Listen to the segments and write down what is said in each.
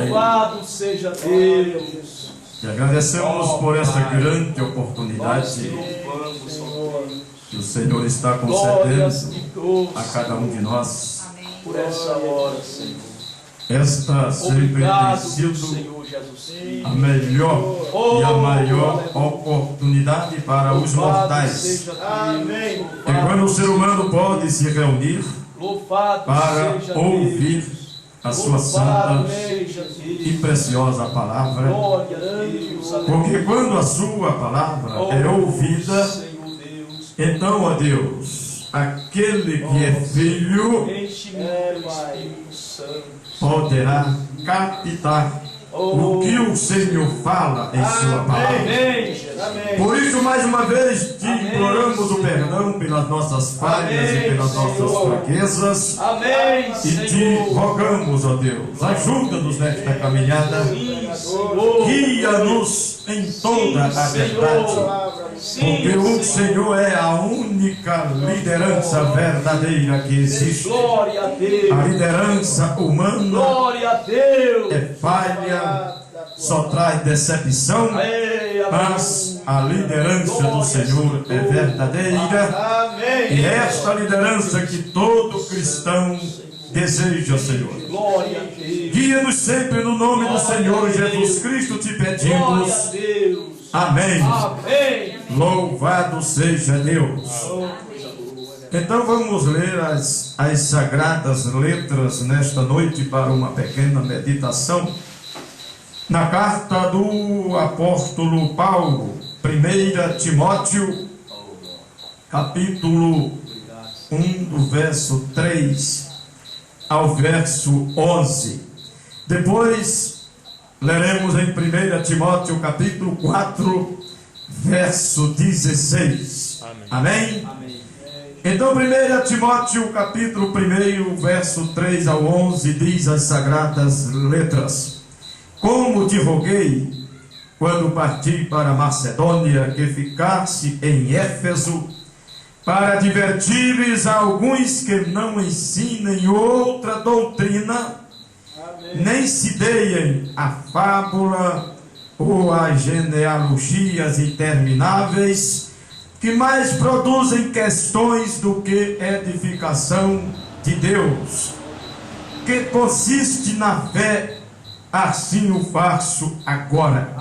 Louvado seja Deus. E agradecemos por essa grande oportunidade que o Senhor está concedendo a cada um de nós. Por essa hora, Senhor. Esta sempre tem sido a melhor e a maior oportunidade para os mortais. Amém. E quando o ser humano pode se reunir para ouvir a sua santa e preciosa palavra, porque quando a sua palavra é ouvida, então, ó Deus, aquele que é filho poderá captar o que o Senhor fala em sua palavra. Por isso, mais uma vez, te imploramos o perdão pelas nossas falhas e pelas nossas fraquezas. E te rogamos, ó Deus, ajuda-nos nesta caminhada, guia-nos em toda a verdade, porque o Senhor é a única liderança verdadeira que existe. A liderança humana é falha, só traz decepção, mas a liderança do Senhor é verdadeira, e esta liderança que todo cristão deseja, Senhor. Guia-nos sempre no nome do Senhor Jesus Cristo, te pedimos. Amém. Louvado seja Deus. Então vamos ler as sagradas letras nesta noite para uma pequena meditação na carta do apóstolo Paulo, 1 Timóteo, capítulo 1, do verso 3 ao verso 11. Depois leremos em 1 Timóteo, capítulo 4, verso 16. Amém? Amém? Então, 1 Timóteo, capítulo 1, verso 3 ao 11, diz as sagradas letras: como te roguei, quando parti para Macedônia, que ficasse em Éfeso, para advertires a alguns que não ensinem outra doutrina, nem se deem a fábula ou a genealogias intermináveis, que mais produzem questões do que edificação de Deus, que consiste na fé. Assim o faço agora.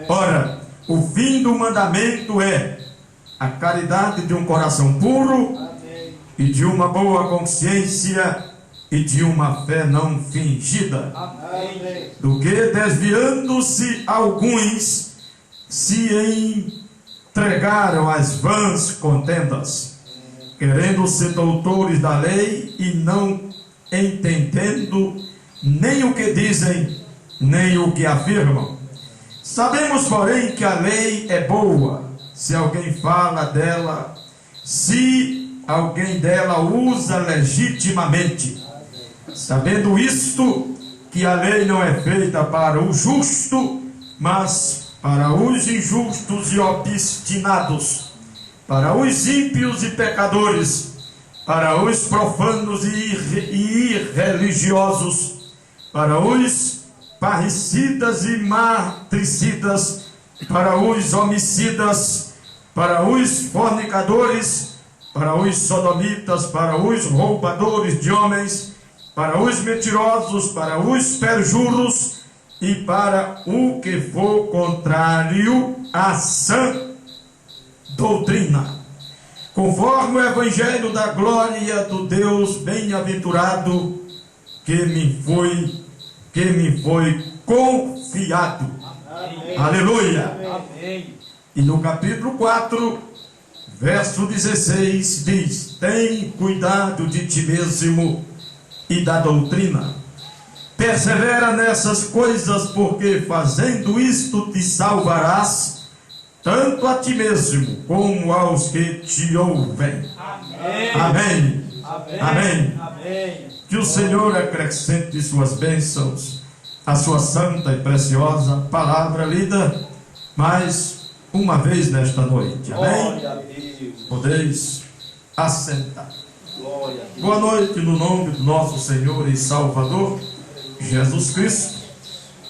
Ora, o fim do mandamento é a caridade de um coração puro e de uma boa consciência e de uma fé não fingida, do que desviando-se alguns se entregaram às vãs contendas, querendo ser doutores da lei e não entendendo nem o que dizem, nem o que afirmam. Sabemos, porém, que a lei é boa, se alguém fala dela, se alguém dela usa legitimamente. Sabendo isto, que a lei não é feita para o justo, mas para os injustos e obstinados, para os ímpios e pecadores, para os profanos e irreligiosos, para os parricidas e matricidas, para os homicidas, para os fornicadores, para os sodomitas, para os roubadores de homens, para os mentirosos, para os perjuros e para o que for contrário à sã doutrina, conforme o evangelho da glória do Deus bem-aventurado que me foi confiado. Amém. Aleluia. Amém. E no capítulo 4, verso 16 diz: tem cuidado de ti mesmo e da doutrina, persevera nessas coisas, porque fazendo isto te salvarás, tanto a ti mesmo como aos que te ouvem. Amém. Amém. Amém. Amém. Amém. Que o Senhor acrescente suas bênçãos à sua santa e preciosa palavra lida mais uma vez nesta noite. Amém? Podeis assentar. Boa noite no nome do nosso Senhor e Salvador Jesus Cristo.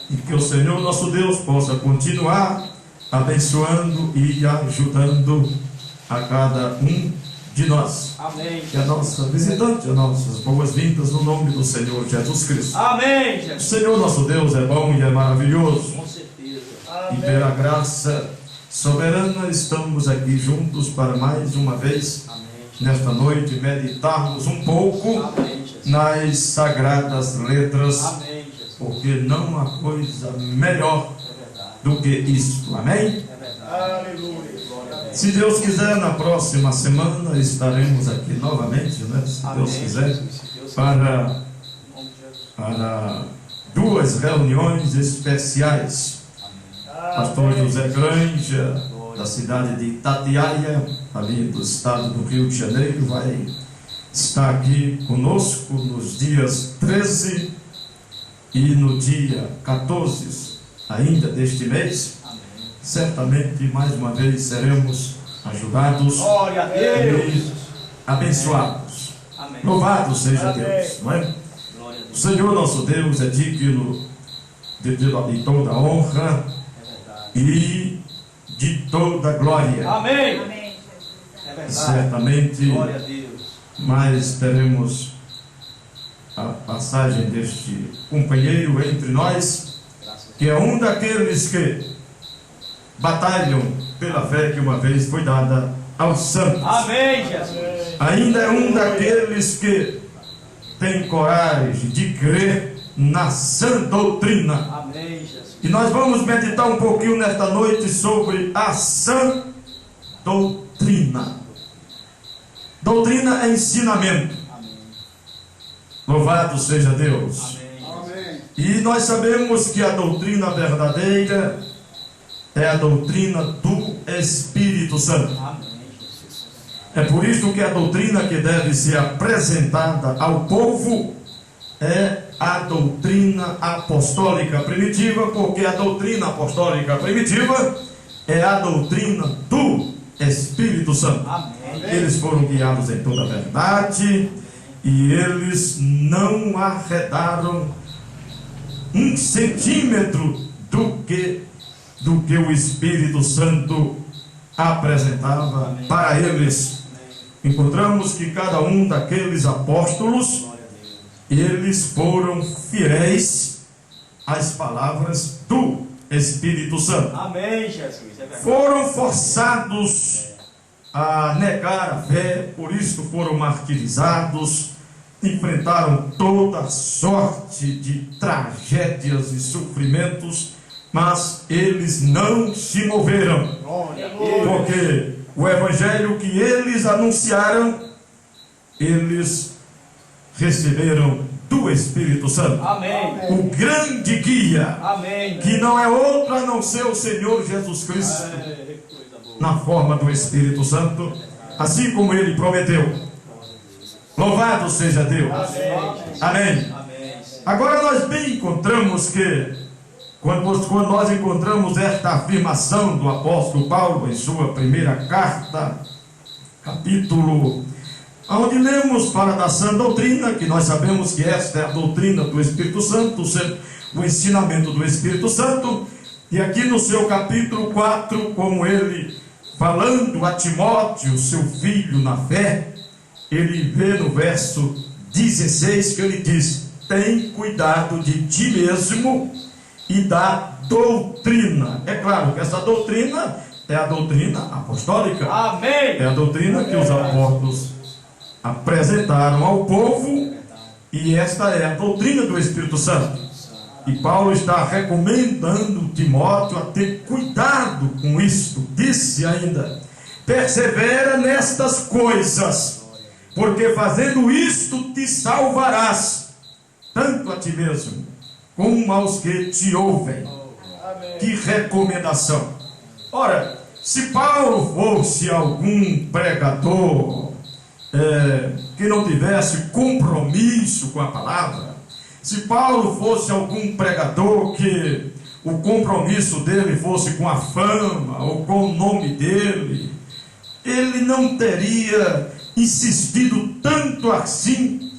E que o Senhor nosso Deus possa continuar abençoando e ajudando a cada um de nós. Amém. Que a nossa visitante, as nossas boas-vindas no nome do Senhor Jesus Cristo. Amém, O Jesus. Senhor nosso Deus é bom e é maravilhoso. Com certeza. E pela graça soberana estamos aqui juntos para mais uma vez, Amém. nesta noite, meditarmos um pouco Amém, Jesus. nas sagradas letras, Amém, Jesus. porque não há coisa melhor É verdade. do que isto. Amém? É verdade. Aleluia. Glória a Deus. Se Deus quiser, na próxima semana estaremos aqui novamente, né? Se Amém, Deus quiser, Jesus. Se Deus para, quiser. Em nome de Jesus. para duas reuniões especiais. Amém. Pastor José Granja, da cidade de Itatiaia, ali do estado do Rio de Janeiro, vai estar aqui conosco nos dias 13 e no dia 14 ainda deste mês. Amém. Certamente mais uma vez seremos ajudados Glória a Deus. e abençoados. Amém. Louvado seja Amém. Deus, não é? Glória a O Deus. Senhor nosso Deus é digno de toda a honra É verdade. e de toda a glória. Amém. Amém, Jesus. É verdade. Certamente Glória a Deus. mais teremos a passagem deste companheiro entre nós, Graças a que é um daqueles que batalham pela fé que uma vez foi dada aos santos. Deus. Amém, Jesus. Ainda é um daqueles que tem coragem de crer na sã doutrina. Amém, Jesus. E nós vamos meditar um pouquinho nesta noite sobre a sã doutrina. Doutrina é ensinamento. Amém. Louvado seja Deus. Amém. E nós sabemos que a doutrina verdadeira é a doutrina do Espírito Santo. Amém, Jesus. É por isso que a doutrina que deve ser apresentada ao povo é a doutrina apostólica primitiva, porque a doutrina apostólica primitiva é a doutrina do Espírito Santo. Amém. Eles foram guiados em toda a verdade e eles não arredaram um centímetro do que o Espírito Santo apresentava para eles. Encontramos que cada um daqueles apóstolos, Glória a Deus. eles foram fiéis às palavras do Espírito Santo. Amém, Jesus. É verdade. Foram forçados a negar a fé, por isso foram martirizados, enfrentaram toda sorte de tragédias e sofrimentos, mas eles não se moveram, Glória a Deus. porque o evangelho que eles anunciaram, eles receberam do Espírito Santo, Amém. o grande guia, Amém. que não é outro a não ser o Senhor Jesus Cristo, É, coisa boa. na forma do Espírito Santo, assim como ele prometeu. Louvado seja Deus. Amém. Amém. Agora nós bem encontramos que quando nós encontramos esta afirmação do apóstolo Paulo em sua primeira carta, capítulo, onde lemos para da sã doutrina, que nós sabemos que esta é a doutrina do Espírito Santo, o ensinamento do Espírito Santo, e aqui no seu capítulo 4, como ele falando a Timóteo, seu filho na fé, ele vê no verso 16 que ele diz: tem cuidado de ti mesmo e da doutrina. É claro que essa doutrina é a doutrina apostólica, Amém. é a doutrina que os apóstolos apresentaram ao povo, e esta é a doutrina do Espírito Santo. E Paulo está recomendando Timóteo a ter cuidado com isto. Disse ainda: persevera nestas coisas, porque fazendo isto te salvarás, tanto a ti mesmo como aos que te ouvem. Que recomendação! Ora, se Paulo fosse algum pregador que não tivesse compromisso com a palavra, se Paulo fosse algum pregador que o compromisso dele fosse com a fama ou com o nome dele, ele não teria insistido tanto assim,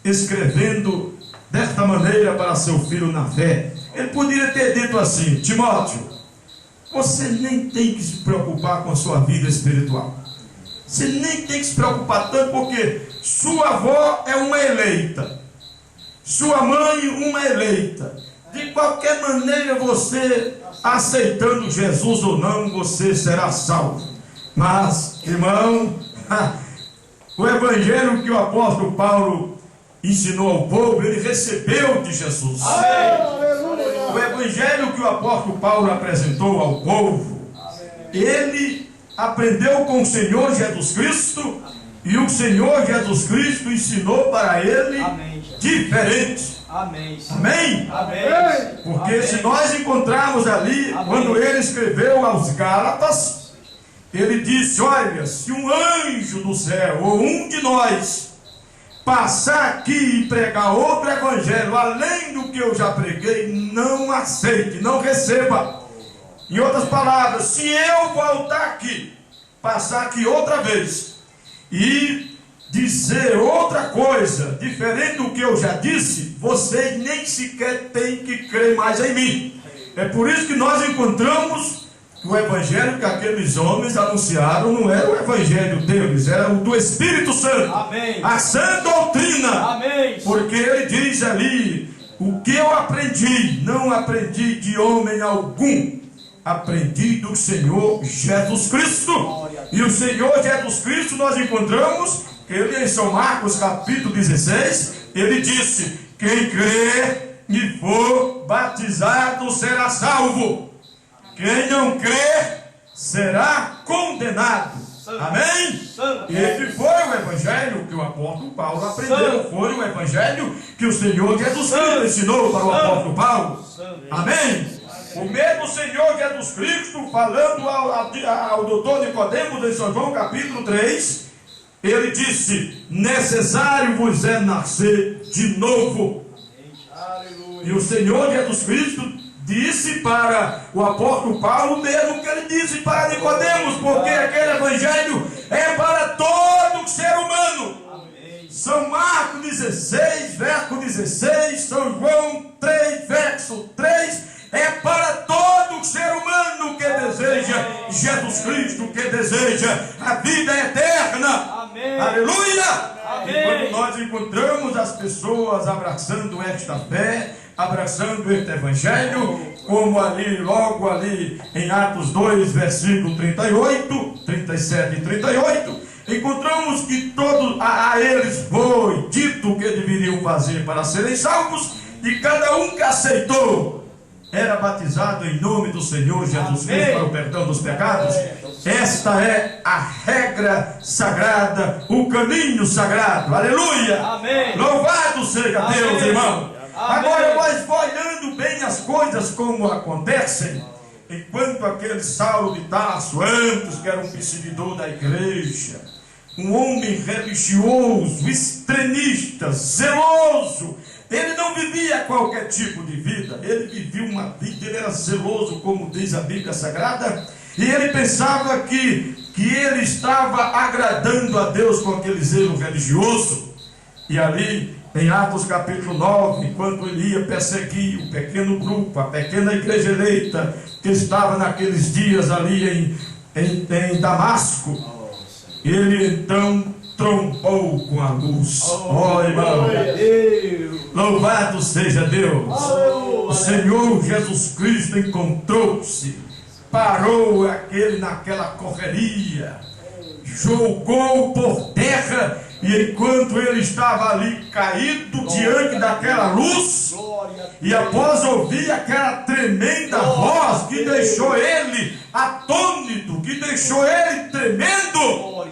escrevendo desta maneira para seu filho na fé: Ele poderia ter dito assim: Timóteo, você nem tem que se preocupar com a sua vida espiritual. Você nem tem que se preocupar tanto, porque sua avó é uma eleita, sua mãe uma eleita. De qualquer maneira, você aceitando Jesus ou não, você será salvo. Mas, irmão, o evangelho que o apóstolo Paulo ensinou ao povo, ele recebeu de Jesus. O evangelho que o apóstolo Paulo apresentou ao povo, ele aprendeu com o Senhor Jesus Cristo, e o Senhor Jesus Cristo ensinou para ele diferente. Amém. Amém? Amém. Porque se nós encontrarmos ali, quando ele escreveu aos Gálatas, ele disse: olha, se um anjo do céu, ou um de nós, passar aqui e pregar outro evangelho, além do que eu já preguei, não aceite, não receba. Em outras palavras, se eu voltar aqui, passar aqui outra vez, e dizer outra coisa, diferente do que eu já disse, vocês nem sequer têm que crer mais em mim. É por isso que nós encontramos o evangelho que aqueles homens anunciaram não era o evangelho deles, era o do Espírito Santo. Amém. A sã doutrina. Amém. Porque ele diz ali: o que eu aprendi, não aprendi de homem algum, aprendi do Senhor Jesus Cristo. E o Senhor Jesus Cristo nós encontramos ele em São Marcos capítulo 16, ele disse: quem crer e for batizado será salvo, quem não crer será condenado. Amém? Esse foi o evangelho que o apóstolo Paulo aprendeu, foi o evangelho que o Senhor Jesus Cristo ensinou para o apóstolo Paulo. Amém? O mesmo Senhor Jesus Cristo, falando ao doutor Nicodemos em São João capítulo 3, ele disse: necessário vos é nascer de novo. E o Senhor Jesus Cristo disse para o apóstolo Paulo o mesmo que ele disse para Nicodemos, porque aquele evangelho é para todo ser humano. São Marcos 16, verso 16, São João 3, verso 3, é para todo ser humano que deseja Jesus Cristo, que deseja a vida eterna. Amém. Aleluia! Amém. E quando nós encontramos as pessoas abraçando esta fé, abraçando este evangelho, como ali, logo ali em Atos 2, versículo 38, 37 e 38, encontramos que todos a eles foi dito o que deveriam fazer para serem salvos, e cada um que aceitou era batizado em nome do Senhor Jesus Cristo para o perdão dos pecados. Esta é a regra sagrada, o caminho sagrado. Aleluia! Amém. Louvado seja Deus, irmão. Agora nós olhando bem as coisas como acontecem, enquanto aquele Saulo de Tarso, antes que era um perseguidor da igreja, um homem religioso, extremista, zeloso, ele não vivia qualquer tipo de vida, ele vivia uma vida, ele era zeloso, como diz a Bíblia Sagrada, e ele pensava que ele estava agradando a Deus com aquele zelo religioso. E ali em Atos capítulo 9, enquanto ele ia perseguir o pequeno grupo, a pequena igreja eleita, que estava naqueles dias ali em Damasco, ele então trombou com a luz. Irmão, louvado seja Deus. O Senhor Jesus Cristo encontrou-se, parou aquele naquela correria, jogou por terra, e enquanto ele estava ali caído diante daquela luz, e após ouvir aquela tremenda voz que deixou ele atônito, que deixou ele tremendo,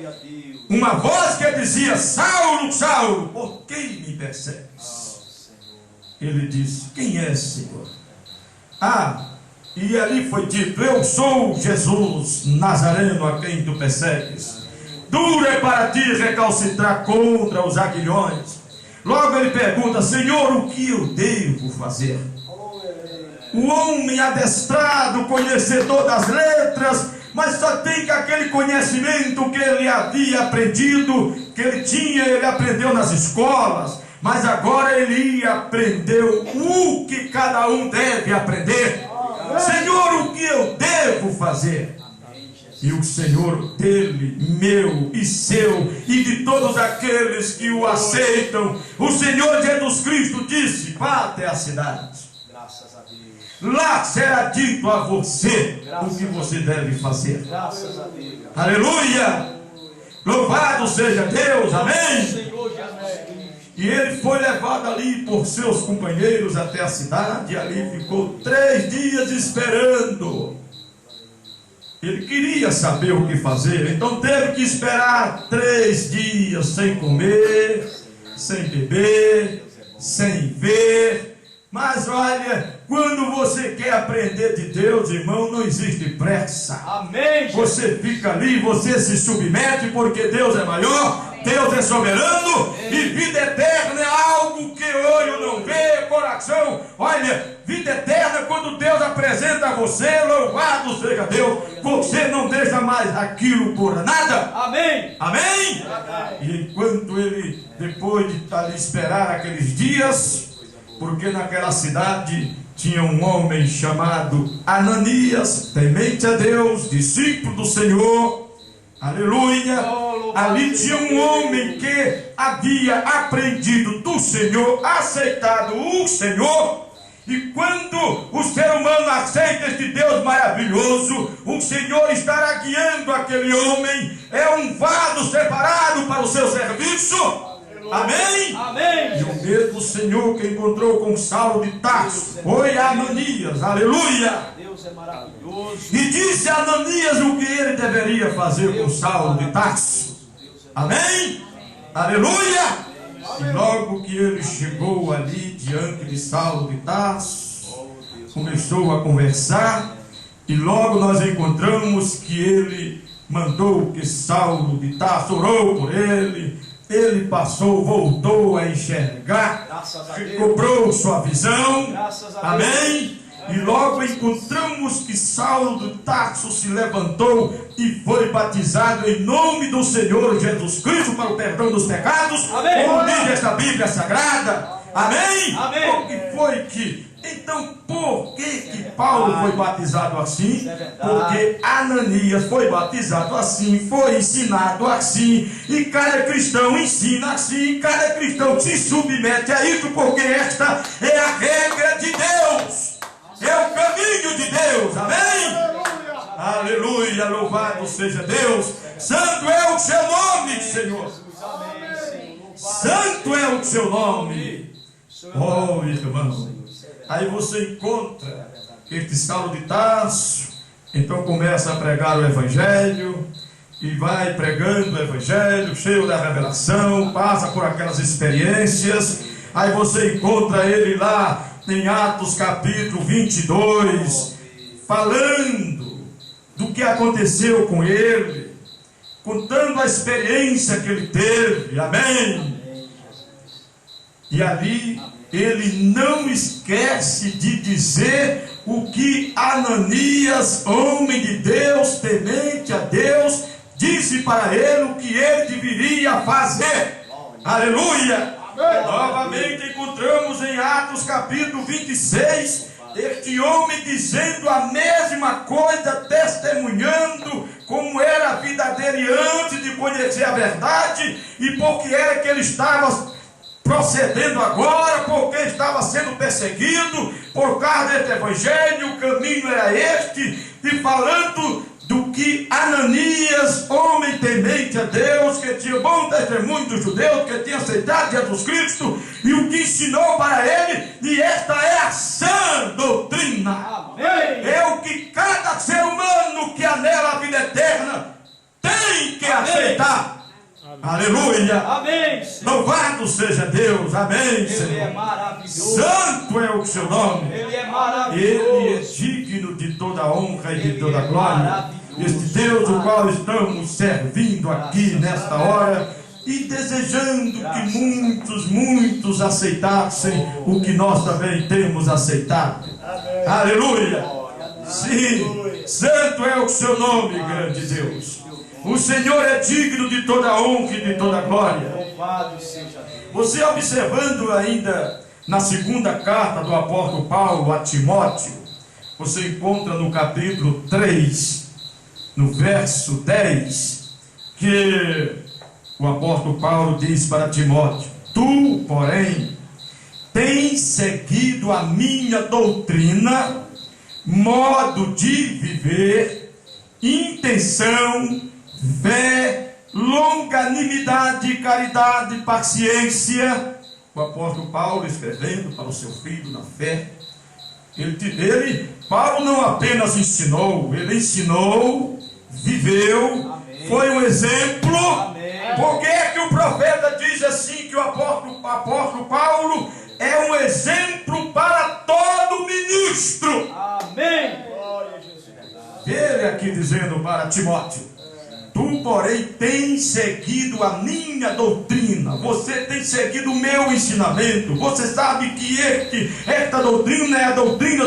uma voz que dizia: Saulo, Saulo, por que me persegues? Ele disse: quem é, Senhor? E ali foi dito: eu sou Jesus Nazareno, a quem tu persegues. Duro é para ti recalcitrar contra os aguilhões. Logo ele pergunta: Senhor, o que eu devo fazer? O homem adestrado, conhecedor das letras, mas só tem que aquele conhecimento que ele havia aprendido, que ele tinha, ele aprendeu nas escolas, mas agora ele ia aprender o que cada um deve aprender. Senhor, o que eu devo fazer? E o Senhor dele, meu e seu, e de todos aqueles que o aceitam, o Senhor Jesus Cristo disse: vá até a cidade. Graças a Deus. Lá será dito a você o que você deve fazer. Graças a Deus. Aleluia! Louvado seja Deus, amém? Senhor Jesus. E ele foi levado ali por seus companheiros até a cidade, e ali ficou 3 dias esperando. Ele queria saber o que fazer, então teve que esperar 3 dias sem comer, sem beber, sem ver. Mas olha, quando você quer aprender de Deus, irmão, não existe pressa. Amém. Você fica ali, você se submete, porque Deus é maior, Deus é soberano, e vida eterna é algo que olho não vê, coração. Olha, vida eterna é quando Deus apresenta a você, louvado seja Deus, você não deixa mais aquilo por nada. Amém. Amém? E enquanto ele, depois de ali esperar aqueles dias, porque naquela cidade tinha um homem chamado Ananias, temente a Deus, discípulo do Senhor, aleluia. Ali tinha um homem que havia aprendido do Senhor, aceitado o Senhor. E quando o ser humano aceita este Deus maravilhoso, o Senhor estará guiando aquele homem, é um vaso separado para o seu serviço. Amém? Amém. E o mesmo Senhor que encontrou com Saulo de Tarso foi a Ananias, aleluia. Deus é maravilhoso. E disse a Ananias o que ele deveria fazer com Saulo de Tarso. Amém? Aleluia. E logo que ele chegou ali diante de Saulo de Tarso, começou a conversar, e logo nós encontramos que ele mandou que Saulo de Tarso orou por ele. Ele passou, voltou a enxergar, recobrou sua visão, amém? E logo encontramos que Saulo de Tarso se levantou e foi batizado em nome do Senhor Jesus Cristo para o perdão dos pecados, amém. Como diz esta Bíblia Sagrada, amém? Amém. O que foi que... Então, por que Paulo foi batizado assim? Porque Ananias foi batizado assim, foi ensinado assim, e cada cristão ensina assim, cada cristão se submete a isso, porque esta é a regra de Deus, é o caminho de Deus, amém? Aleluia, louvado seja Deus, santo é o seu nome, Senhor, santo é o seu nome, oh irmão. Aí você encontra este Saulo de Tarso, então começa a pregar o Evangelho, e vai pregando o Evangelho, cheio da revelação, passa por aquelas experiências. Aí você encontra ele lá em Atos capítulo 22, falando do que aconteceu com ele, contando a experiência que ele teve, amém? E ali ele não esquece de dizer o que Ananias, homem de Deus, temente a Deus, disse para ele o que ele deveria fazer. Aleluia! Novamente encontramos em Atos capítulo 26, este homem dizendo a mesma coisa, testemunhando como era a vida dele antes de conhecer a verdade, e porque era que ele estava procedendo agora, porque estava sendo perseguido por causa deste evangelho, o caminho era este, e falando do que Ananias, homem temente a Deus, que tinha bom testemunho dos judeus, que tinha aceitado Jesus Cristo, e o que ensinou para ele, e esta é a sã doutrina. Amém. É o que cada ser humano que anela a vida eterna tem que aceitar. Aleluia! Amém. Louvado seja Deus, amém, Ele Senhor. é maravilhoso. Santo é o seu nome. Ele é Ele é maravilhoso. digno de toda honra e de Ele toda é glória. maravilhoso. Este Deus o qual estamos servindo aqui nesta hora, e desejando que muitos aceitassem o que nós também temos aceitado. Aleluia! Sim, santo é o seu nome, grande Deus. O Senhor é digno de toda honra e de toda glória. Louvado seja Deus. Você observando ainda na segunda carta do apóstolo Paulo a Timóteo, você encontra no capítulo 3, no verso 10, que o apóstolo Paulo diz para Timóteo: tu, porém, tens seguido a minha doutrina, modo de viver, intenção, fé, longanimidade, caridade, paciência. O apóstolo Paulo escrevendo para o seu filho na fé, Paulo não apenas ensinou, ele ensinou, viveu, amém, foi um exemplo. Amém. Por que é que o profeta diz assim, que o apóstolo Paulo é um exemplo para todo ministro? Amém. Ele aqui dizendo para Timóteo: tu, porém, tens seguido a minha doutrina, você tem seguido o meu ensinamento. Você sabe que esta doutrina é a doutrina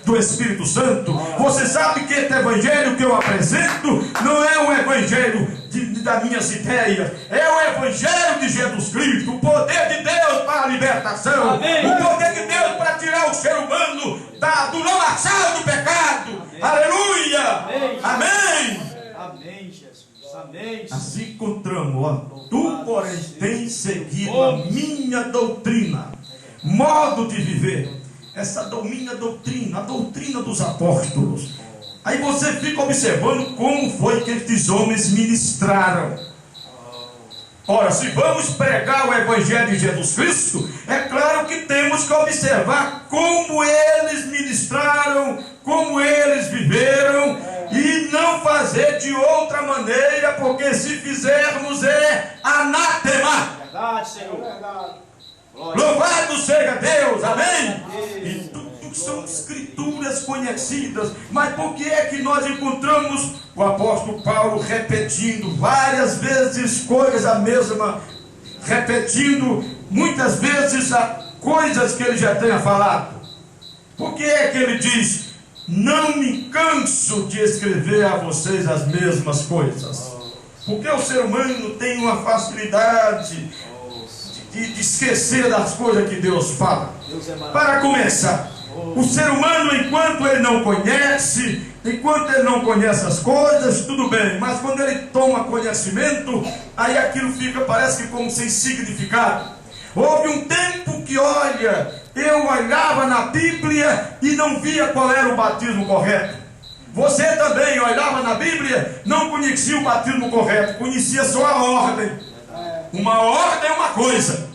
do Espírito Santo. Você sabe que este evangelho que eu apresento não é um evangelho das minhas ideias, é o evangelho de Jesus Cristo, o poder de Deus para a libertação. Amém. O poder de Deus para tirar o ser humano do lamaçal do pecado. Amém. Aleluia. Amém. Amém. Amém, Jesus. Amém. Assim encontramos, ó, tu, porém, tens seguido a minha doutrina, modo de viver. Essa minha doutrina, a doutrina dos apóstolos. Aí você fica observando como foi que estes homens ministraram. Ora, se vamos pregar o evangelho de Jesus Cristo, é claro que temos que observar como eles ministraram, como eles viveram, e não fazer de outra maneira, porque se fizermos é anátema. Verdade, Senhor. Verdade. Louvado seja Deus, amém? E tudo são escrituras conhecidas. Mas por que é que nós encontramos o apóstolo Paulo repetindo várias vezes coisas a mesma, repetindo muitas vezes coisas que ele já tenha falado? Por que é que ele diz: não me canso de escrever a vocês as mesmas coisas? Porque o ser humano tem uma facilidade de esquecer das coisas que Deus fala. Para começar, o ser humano, enquanto ele não conhece as coisas, tudo bem, mas quando ele toma conhecimento, aí aquilo fica, parece que como sem significado. Houve um tempo que, eu olhava na Bíblia e não via qual era o batismo correto. Você também olhava na Bíblia, não conhecia o batismo correto, conhecia só a ordem. Uma ordem é uma coisa,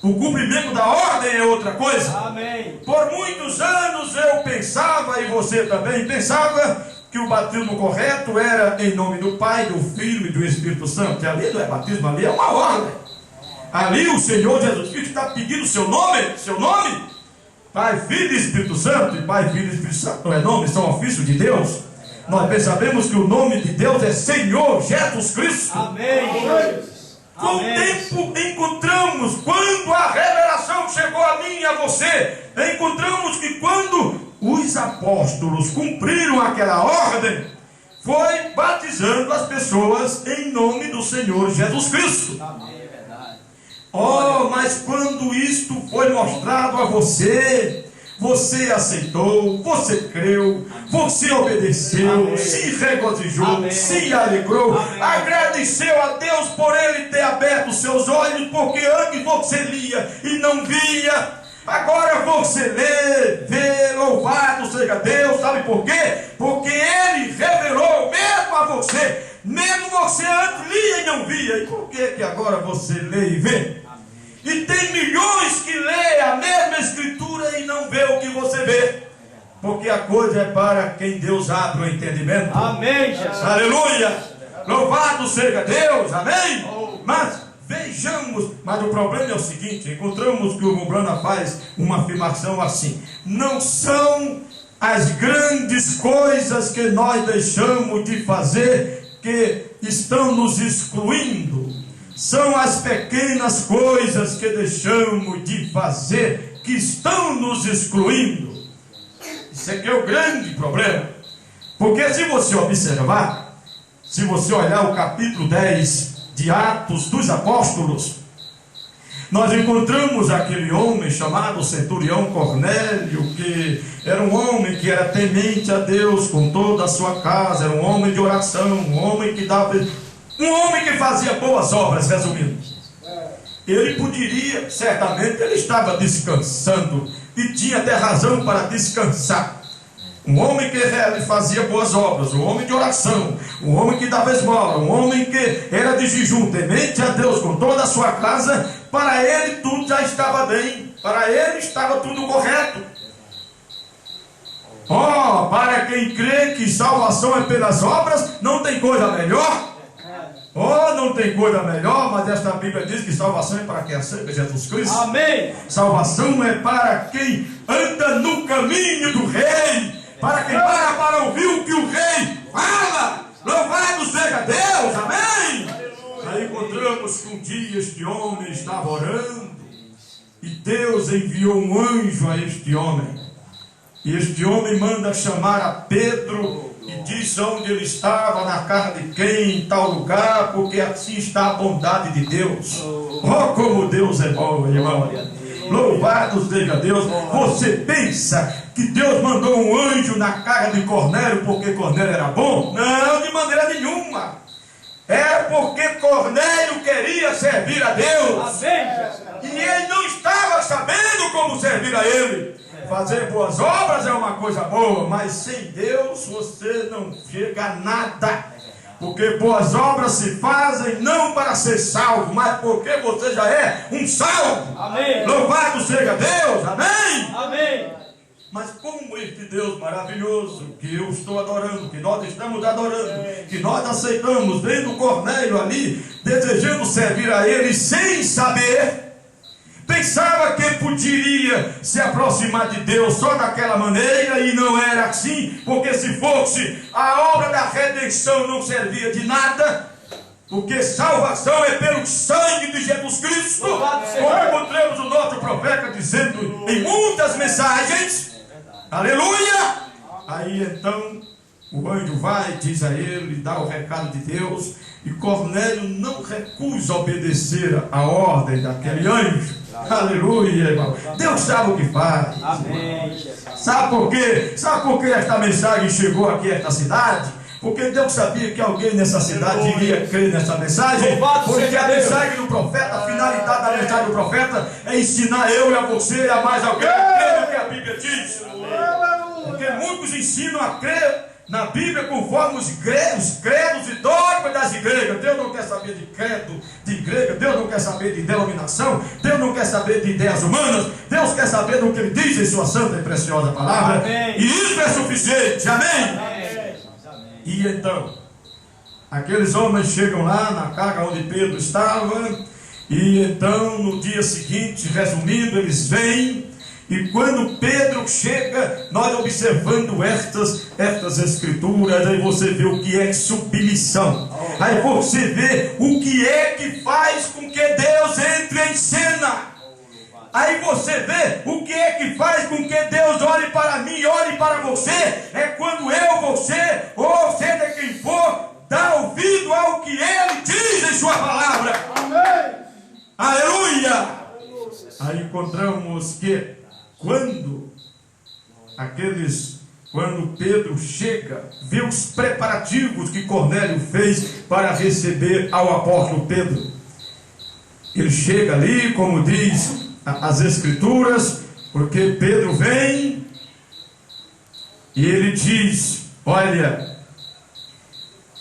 o cumprimento da ordem é outra coisa. Amém. Por muitos anos eu pensava, e você também pensava, que o batismo correto era em nome do Pai, do Filho e do Espírito Santo. E ali não é batismo, ali é uma ordem. Ali o Senhor Jesus Cristo está pedindo seu nome, Pai, Filho e Espírito Santo. E Pai, Filho e Espírito Santo não é nome, são ofício de Deus. Nós bem sabemos que o nome de Deus é Senhor Jesus Cristo. Amém. Com o tempo encontramos, quando a revelação chegou a mim e a você, encontramos que quando os apóstolos cumpriram aquela ordem, foi batizando as pessoas em nome do Senhor Jesus Cristo. Amém, é verdade. Oh, mas quando isto foi mostrado a você, você aceitou, você creu, você obedeceu, amém, se regozijou, amém, se alegrou, amém, agradeceu a Deus por Ele ter aberto os seus olhos, porque antes você lia e não via, agora você vê, louvado seja Deus. Sabe por quê? Porque Ele revelou mesmo a você, mesmo você antes lia e não via. E por que agora você lê e vê? E tem milhões que lê a mesma escritura e não vê o que você vê. Porque a coisa é para quem Deus abre o entendimento. Amém, Jesus. Aleluia. Louvado seja Deus. Amém. Mas vejamos, mas o problema é o seguinte: encontramos que o Mumbrana faz uma afirmação assim: não são as grandes coisas que nós deixamos de fazer que estão nos excluindo. São as pequenas coisas que deixamos de fazer que estão nos excluindo. Isso aqui é o grande problema. Porque se você observar, se você olhar o capítulo 10 de Atos dos Apóstolos, nós encontramos aquele homem chamado centurião Cornélio, que era um homem que era temente a Deus com toda a sua casa, era um homem de oração, um homem que fazia boas obras, resumindo. Ele poderia, certamente, ele estava descansando, e tinha até razão para descansar. Um homem que fazia boas obras, um homem de oração, um homem que dava esmola, um homem que era de jejum, temente a Deus com toda a sua casa, para ele tudo já estava bem, para ele estava tudo correto. Para quem crê que salvação é pelas obras, não tem coisa melhor. Não tem coisa melhor, mas esta Bíblia diz que salvação é para quem aceita Jesus Cristo. Amém. Salvação é para quem anda no caminho do Rei, para quem para ouvir o que o Rei fala. Louvado seja Deus, amém. Aí encontramos que um dia este homem estava orando, e Deus enviou um anjo a este homem, e este homem manda chamar a Pedro, e diz onde ele estava, na casa de quem, em tal lugar, porque assim está a bondade de Deus. Como Deus é bom, irmão. Louvado seja Deus. Você pensa que Deus mandou um anjo na casa de Cornélio porque Cornélio era bom? Não, de maneira nenhuma. É porque Cornélio queria servir a Deus. E ele não estava sabendo como servir a ele. Fazer boas obras é uma coisa boa, mas sem Deus você não chega a nada. Porque boas obras se fazem não para ser salvo, mas porque você já é um salvo. Amém. Louvado seja Deus, amém? Amém. Mas como este Deus maravilhoso que eu estou adorando, que nós estamos adorando, que nós aceitamos, vendo Cornélio ali, desejando servir a ele sem saber, pensava que poderia se aproximar de Deus só daquela maneira, e não era assim, porque se fosse, a obra da redenção não servia de nada, porque salvação é pelo sangue de Jesus Cristo, como encontramos o nosso profeta dizendo em muitas mensagens, aleluia. Aí então o anjo vai, diz a ele, dá o recado de Deus, e Cornélio não recusa obedecer a ordem daquele anjo. Aleluia, irmão. Deus sabe o que faz. Amém. Sabe por quê? Sabe por que esta mensagem chegou aqui a esta cidade? Porque Deus sabia que alguém nessa cidade iria crer nessa mensagem. Porque a mensagem do profeta, a finalidade da mensagem do profeta é ensinar eu e a você e a mais alguém a crer no que a Bíblia diz. Porque muitos ensinam a crer na Bíblia conforme os credos e dogmas das igrejas. Deus não quer saber de credo de igreja, Deus não quer saber de denominação, Deus não quer saber de ideias humanas, Deus quer saber do que Ele diz em sua santa e preciosa palavra. Amém. E isso é suficiente, amém? Amém. E então, aqueles homens chegam lá na casa onde Pedro estava, e então no dia seguinte, resumindo, eles vêm. E quando Pedro chega, nós observando estas escrituras, aí você vê o que é submissão. Aí você vê o que é que faz com que Deus entre em cena. Aí você vê o que é que faz com que Deus olhe para mim e olhe para você. É quando eu, você, ou seja quem for, dá ouvido ao que Ele diz em sua palavra. Amém. Aleluia! Aí encontramos que quando Pedro chega, vê os preparativos que Cornélio fez para receber ao apóstolo Pedro. Ele chega ali, como diz as escrituras, porque Pedro vem e ele diz, olha,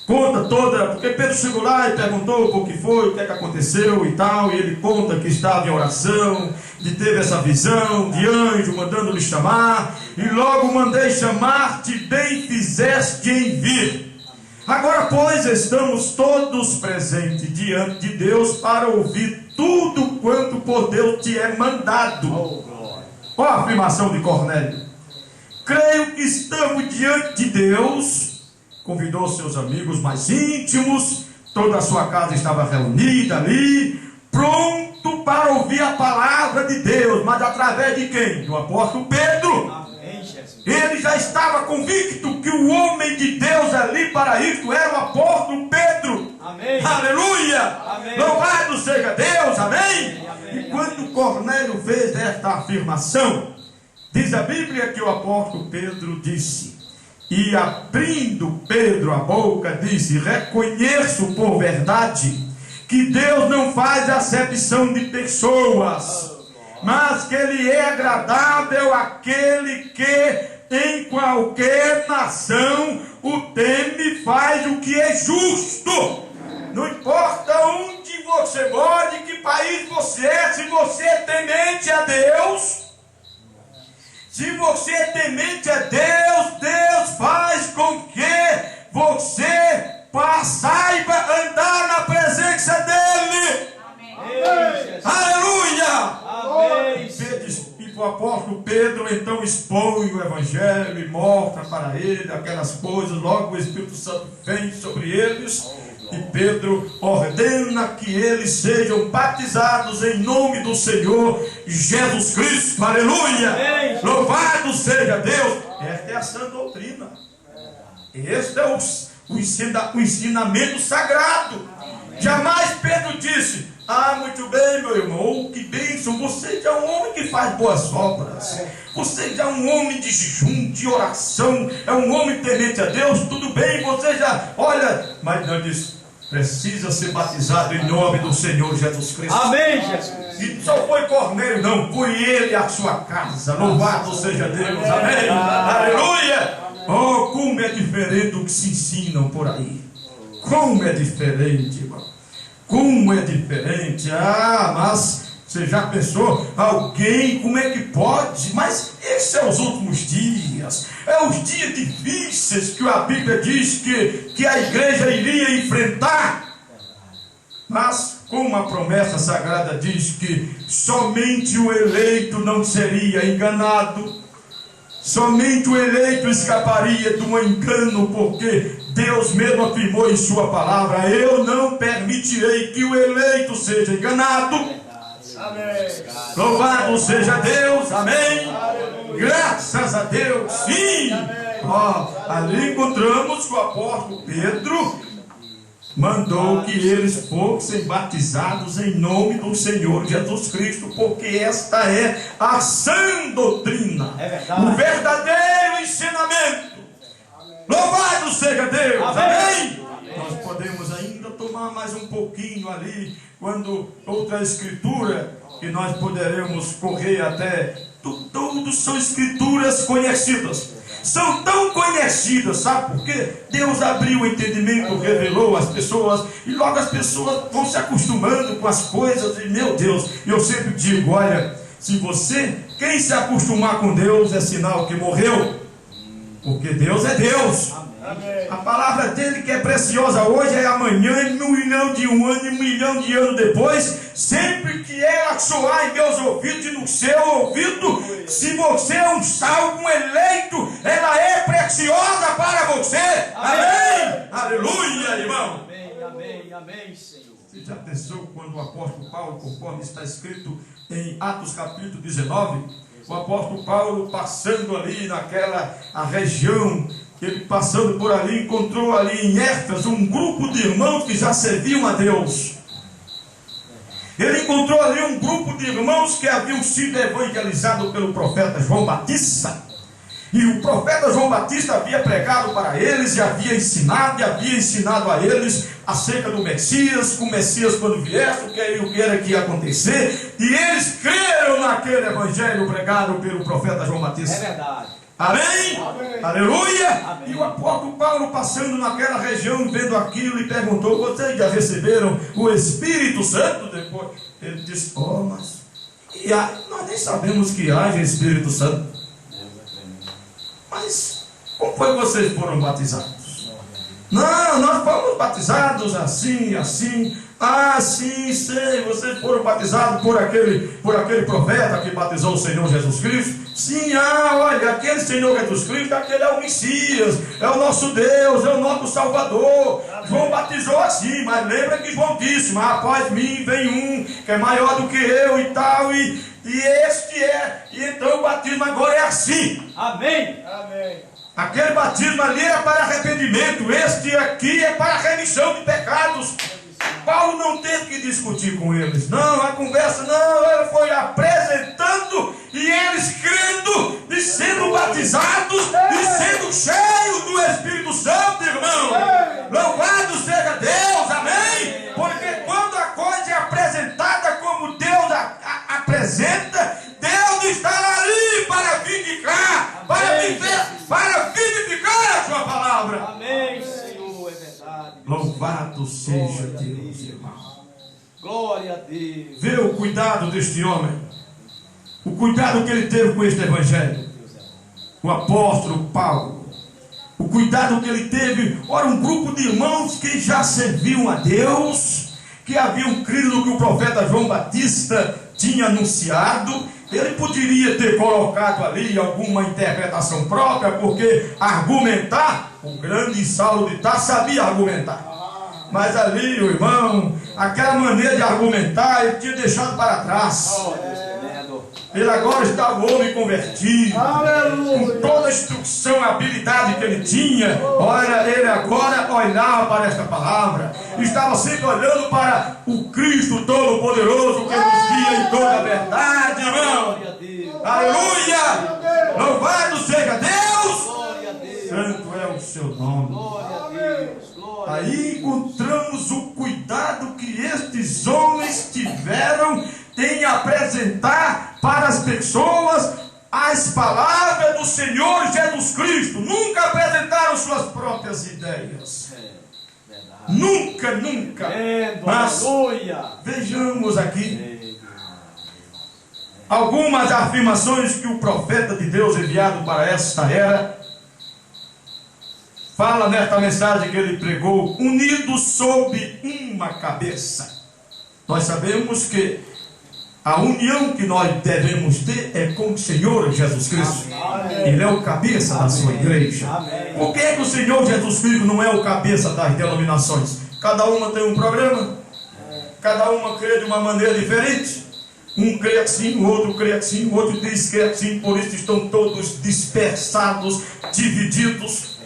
conta toda, porque Pedro chegou lá e perguntou o que foi, o que é que aconteceu e tal, e ele conta que estava em oração, que teve essa visão de anjo mandando lhe chamar, e logo mandei chamar-te, bem fizeste em vir. Agora, pois, estamos todos presentes diante de Deus para ouvir tudo quanto por Deus te é mandado. Olha a afirmação de Cornélio. Creio que estamos diante de Deus. Convidou seus amigos mais íntimos, toda a sua casa estava reunida ali, pronto para ouvir a palavra de Deus, mas através de quem? Do apóstolo Pedro. Amém, Jesus. Ele já estava convicto que o homem de Deus ali para isto era o apóstolo Pedro. Amém. Aleluia! Amém. Louvado seja Deus, amém? Amém. E Cornélio fez esta afirmação, diz a Bíblia que o apóstolo Pedro disse, e abrindo Pedro a boca, disse: reconheço por verdade que Deus não faz acepção de pessoas, mas que Ele é agradável àquele que em qualquer nação o teme e faz o que é justo. Não importa onde você mora, de que país você é, se você é temente a Deus, se você é temente a Deus, Deus faz com que você saiba andar na presença dEle. Amém. Aleluia! Amém. E o apóstolo Pedro então expõe o Evangelho e mostra para ele aquelas coisas. Logo o Espírito Santo vem sobre eles e Pedro ordena que eles sejam batizados em nome do Senhor Jesus Cristo. Aleluia! Amém. Louvado seja Deus! Esta é a sã doutrina. Este é o ensinamento sagrado. Jamais Pedro disse: ah, muito bem, meu irmão, que bênção, você já é um homem que faz boas obras, você já é um homem de jejum, de oração, é um homem temente a Deus, tudo bem, você já, olha, mas não disse, precisa ser batizado em nome do Senhor Jesus Cristo. Amém, Jesus. E só foi Cornélio, não, foi ele a sua casa, louvado seja Deus, amém, aleluia. Oh, como é diferente do que se ensinam por aí, como é diferente, irmão. Como é diferente. Ah, mas você já pensou, alguém, como é que pode? Mas esses são os últimos dias, é os dias difíceis que a Bíblia diz que a igreja iria enfrentar. Mas como a promessa sagrada diz que somente o eleito não seria enganado, somente o eleito escaparia de um engano, porque Deus mesmo afirmou em sua palavra: eu não permitirei que o eleito seja enganado. Amém. Louvado seja Deus, amém. Graças a Deus, sim. Ali encontramos que o apóstolo Pedro mandou que eles fossem batizados em nome do Senhor Jesus Cristo, porque esta é a sã doutrina, o verdadeiro ensinamento. Louvado seja Deus, amém. Nós podemos ainda tomar mais um pouquinho ali, quando outra escritura que nós poderemos correr até, todos são escrituras conhecidas. São tão conhecidas, sabe por quê? Deus abriu o entendimento, revelou às pessoas, e logo as pessoas vão se acostumando com as coisas, e meu Deus, eu sempre digo, olha, quem se acostumar com Deus é sinal que morreu, porque Deus é Deus. Amém. A palavra dele que é preciosa hoje é amanhã, e 1 milhão de um ano, e 1 milhão de anos depois, sempre que ela soar em meus ouvidos e no seu ouvido, se você é um salvo, um eleito, ela é preciosa para você. Amém. Aleluia, irmão. Amém, amém, amém, Senhor. Você já pensou quando o apóstolo Paulo, conforme está escrito em Atos capítulo 19, o apóstolo Paulo passando ali a região, ele passando por ali, encontrou ali em Éfeso um grupo de irmãos que já serviam a Deus. Ele encontrou ali um grupo de irmãos que haviam sido evangelizados pelo profeta João Batista. E o profeta João Batista havia pregado para eles e havia ensinado a eles acerca do Messias, o Messias quando viesse, o que era que ia acontecer. E eles creram naquele evangelho pregado pelo profeta João Batista. É verdade. Amém? Amém. Aleluia! Amém. E o apóstolo Paulo passando naquela região, vendo aquilo, e perguntou: vocês já receberam o Espírito Santo? Depois ele disse: mas nós nem sabemos que haja Espírito Santo. Mas como foi que vocês foram batizados? Não, nós fomos batizados assim, assim. Ah, sim, sei, vocês foram batizados por aquele profeta que batizou o Senhor Jesus Cristo. Sim, olha, aquele Senhor Jesus Cristo, aquele é o Messias, é o nosso Deus, é o nosso Salvador. Amém. João batizou assim, mas lembra que João disse: mas após mim vem um que é maior do que eu e tal, e este é, e então o batismo agora é assim. Amém. Amém. Aquele batismo ali era para arrependimento, este aqui é para remissão de pecados. Paulo não teve que discutir com eles. Não, a conversa não, ele foi apresentando e eles crendo e sendo batizados e sendo cheios do Espírito Santo, irmão. Louvado seja Deus, amém? Porque quando a coisa é apresentada como Deus apresenta, Deus está ali para vindicar, para vivificar a sua palavra. Amém, Senhor, é verdade. Louvado seja Deus, irmão. Glória a Deus. Vê o cuidado deste homem, o cuidado que ele teve com este evangelho, o apóstolo Paulo, o cuidado que ele teve. Ora, um grupo de irmãos que já serviam a Deus, que haviam crido no que o profeta João Batista tinha anunciado. Ele poderia ter colocado ali alguma interpretação própria, porque argumentar, o grande Saulo de Tarso sabia argumentar. Mas ali, o irmão, aquela maneira de argumentar, ele tinha deixado para trás. Ele agora estava o homem convertido, com toda a instrução, a habilidade que ele tinha. Olha, ele agora olhava para esta palavra, estava sempre olhando para o Cristo Todo-Poderoso que nos guia em toda a verdade, irmão. Aleluia! Louvado seja Deus! Santo é o seu nome. Aí encontramos o cuidado que estes homens tiveram em apresentar para as pessoas as palavras do Senhor Jesus Cristo. Nunca apresentaram suas próprias ideias. Nunca. Mas vejamos aqui algumas afirmações que o profeta de Deus enviado para esta era fala nesta mensagem que ele pregou: unidos sob uma cabeça. Nós sabemos que a união que nós devemos ter é com o Senhor Jesus Cristo. Ele é o cabeça da sua igreja. Por que o Senhor Jesus Cristo não é o cabeça das denominações? Cada uma tem um problema, cada uma crê de uma maneira diferente. Um crê assim, o outro crê assim, o outro diz que é assim, por isso estão todos dispersados, divididos.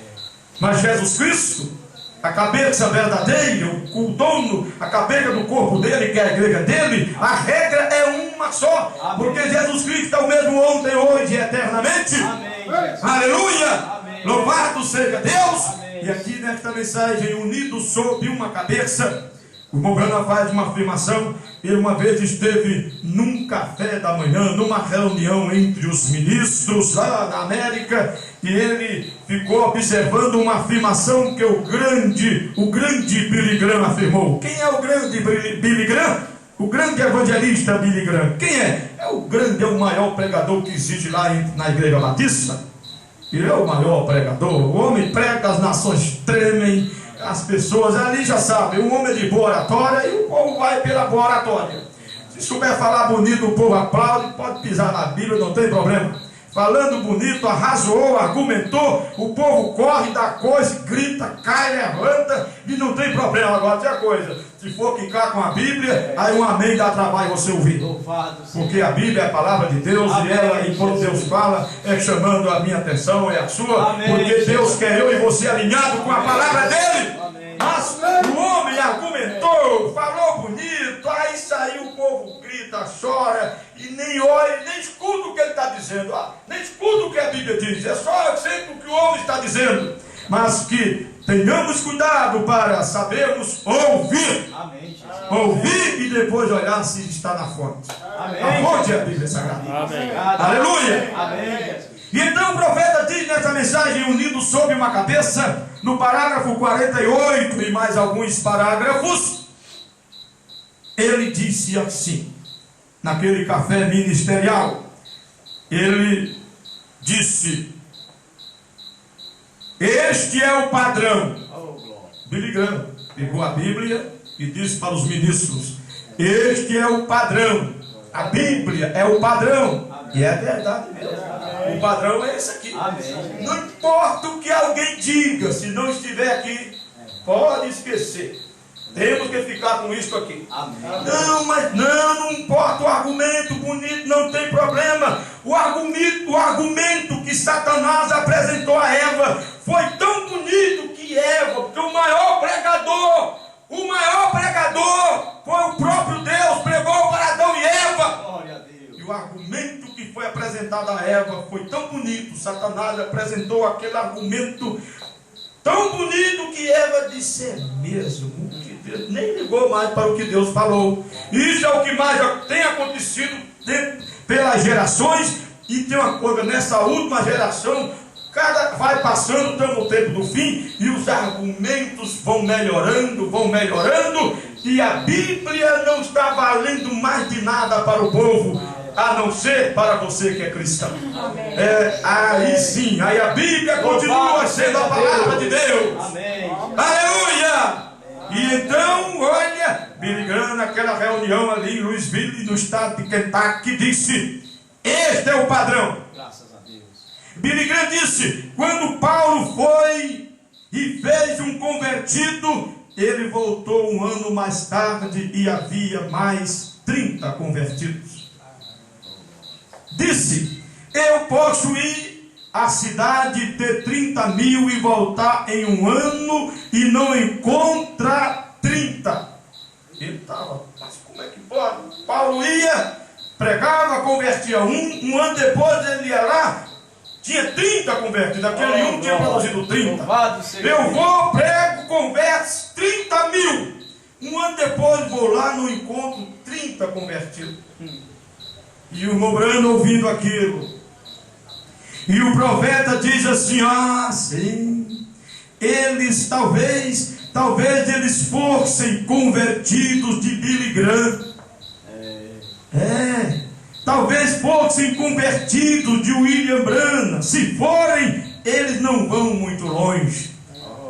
Mas Jesus Cristo, a cabeça verdadeira, o dono, a cabeça do corpo dele, que é a igreja dele, a regra é uma só. Amém. Porque Jesus Cristo é o mesmo ontem, hoje e eternamente. Amém. Aleluia! Amém. Louvado seja Deus! Amém. E aqui nesta mensagem, unidos sob uma cabeça, o irmão Branham faz uma afirmação. Ele uma vez esteve num café da manhã, numa reunião entre os ministros lá da América, e ele ficou observando uma afirmação que o grande Billy Graham afirmou. Quem é o grande Billy Graham? O grande evangelista Billy Graham. Quem é? É o maior pregador que existe lá na Igreja Batista. Ele é o maior pregador. O homem prega, as nações tremem, as pessoas ali já sabem, um homem de boa oratória, e o povo vai pela boa oratória. Se souber falar bonito, o povo aplaude, pode pisar na Bíblia, não tem problema. Falando bonito, arrazoou, argumentou, o povo corre, dá coisa, grita, cai, levanta, e não tem problema. Agora tem a coisa, se for quicar com a Bíblia, aí um amém dá trabalho você ouvir. Porque a Bíblia é a palavra de Deus, amém, e ela, enquanto Deus fala, é chamando a minha atenção, é a sua, amém, porque Deus quer eu e você alinhado com a palavra dele. Mas o homem argumentou, falou bonito, aí saiu, o povo grita, chora, e nem olha, nem escuta o que ele está dizendo, nem escuta o que a Bíblia diz, é só sempre o que o homem está dizendo. Mas que tenhamos cuidado para sabermos ouvir. Amém. Ouvir e depois olhar se está na fonte. Amém. A fonte é a Bíblia Sagrada. Amém. Aleluia. Amém. E então o profeta diz nessa mensagem, unido sob uma cabeça, no parágrafo 48 e mais alguns parágrafos, ele disse assim, naquele café ministerial, ele disse: este é o padrão. Billy Graham pegou a Bíblia e disse para os ministros: este é o padrão. A Bíblia é o padrão. E é verdade mesmo. O padrão é esse aqui. Amém. Não importa o que alguém diga, se não estiver aqui, pode esquecer. Temos que ficar com isso aqui. Amém. Não, mas não importa o argumento bonito, não tem problema. O argumento que Satanás apresentou a Eva foi tão bonito que Eva, porque o maior pregador apresentado a Eva foi tão bonito, Satanás apresentou aquele argumento tão bonito que Eva disse: é mesmo que Deus nem ligou mais para o que Deus falou. Isso é o que mais tem acontecido pelas gerações. E tem uma coisa, nessa última geração, vai passando, estamos no tempo do fim, e os argumentos vão melhorando, e a Bíblia não está valendo mais de nada para o povo, a não ser para você que é cristão. Aí sim, aí a Bíblia continua sendo a palavra de Deus. Amém. Aleluia! E então, olha, Billy Graham, naquela reunião ali em Louisville, no estado de Kentucky, disse: este é o padrão. Graças a Deus. Billy Graham disse: quando Paulo foi e fez um convertido, ele voltou um ano mais tarde e havia mais 30 convertidos. Disse: eu posso ir à cidade, ter 30 mil e voltar em um ano e não encontra 30. Ele estava, mas como é que pode? Paulo ia, pregava, convertia um ano depois ele ia lá, tinha 30 convertidos, aquele um tinha produzido 30. Eu vou, prego, converso 30 mil. Um ano depois vou lá, não encontro 30 convertidos. E o irmão Brando ouvindo aquilo, e o profeta diz assim: ah, sim, eles talvez eles fossem convertidos de Billy Graham. Talvez fossem convertidos de William Branham. Se forem, eles não vão muito longe.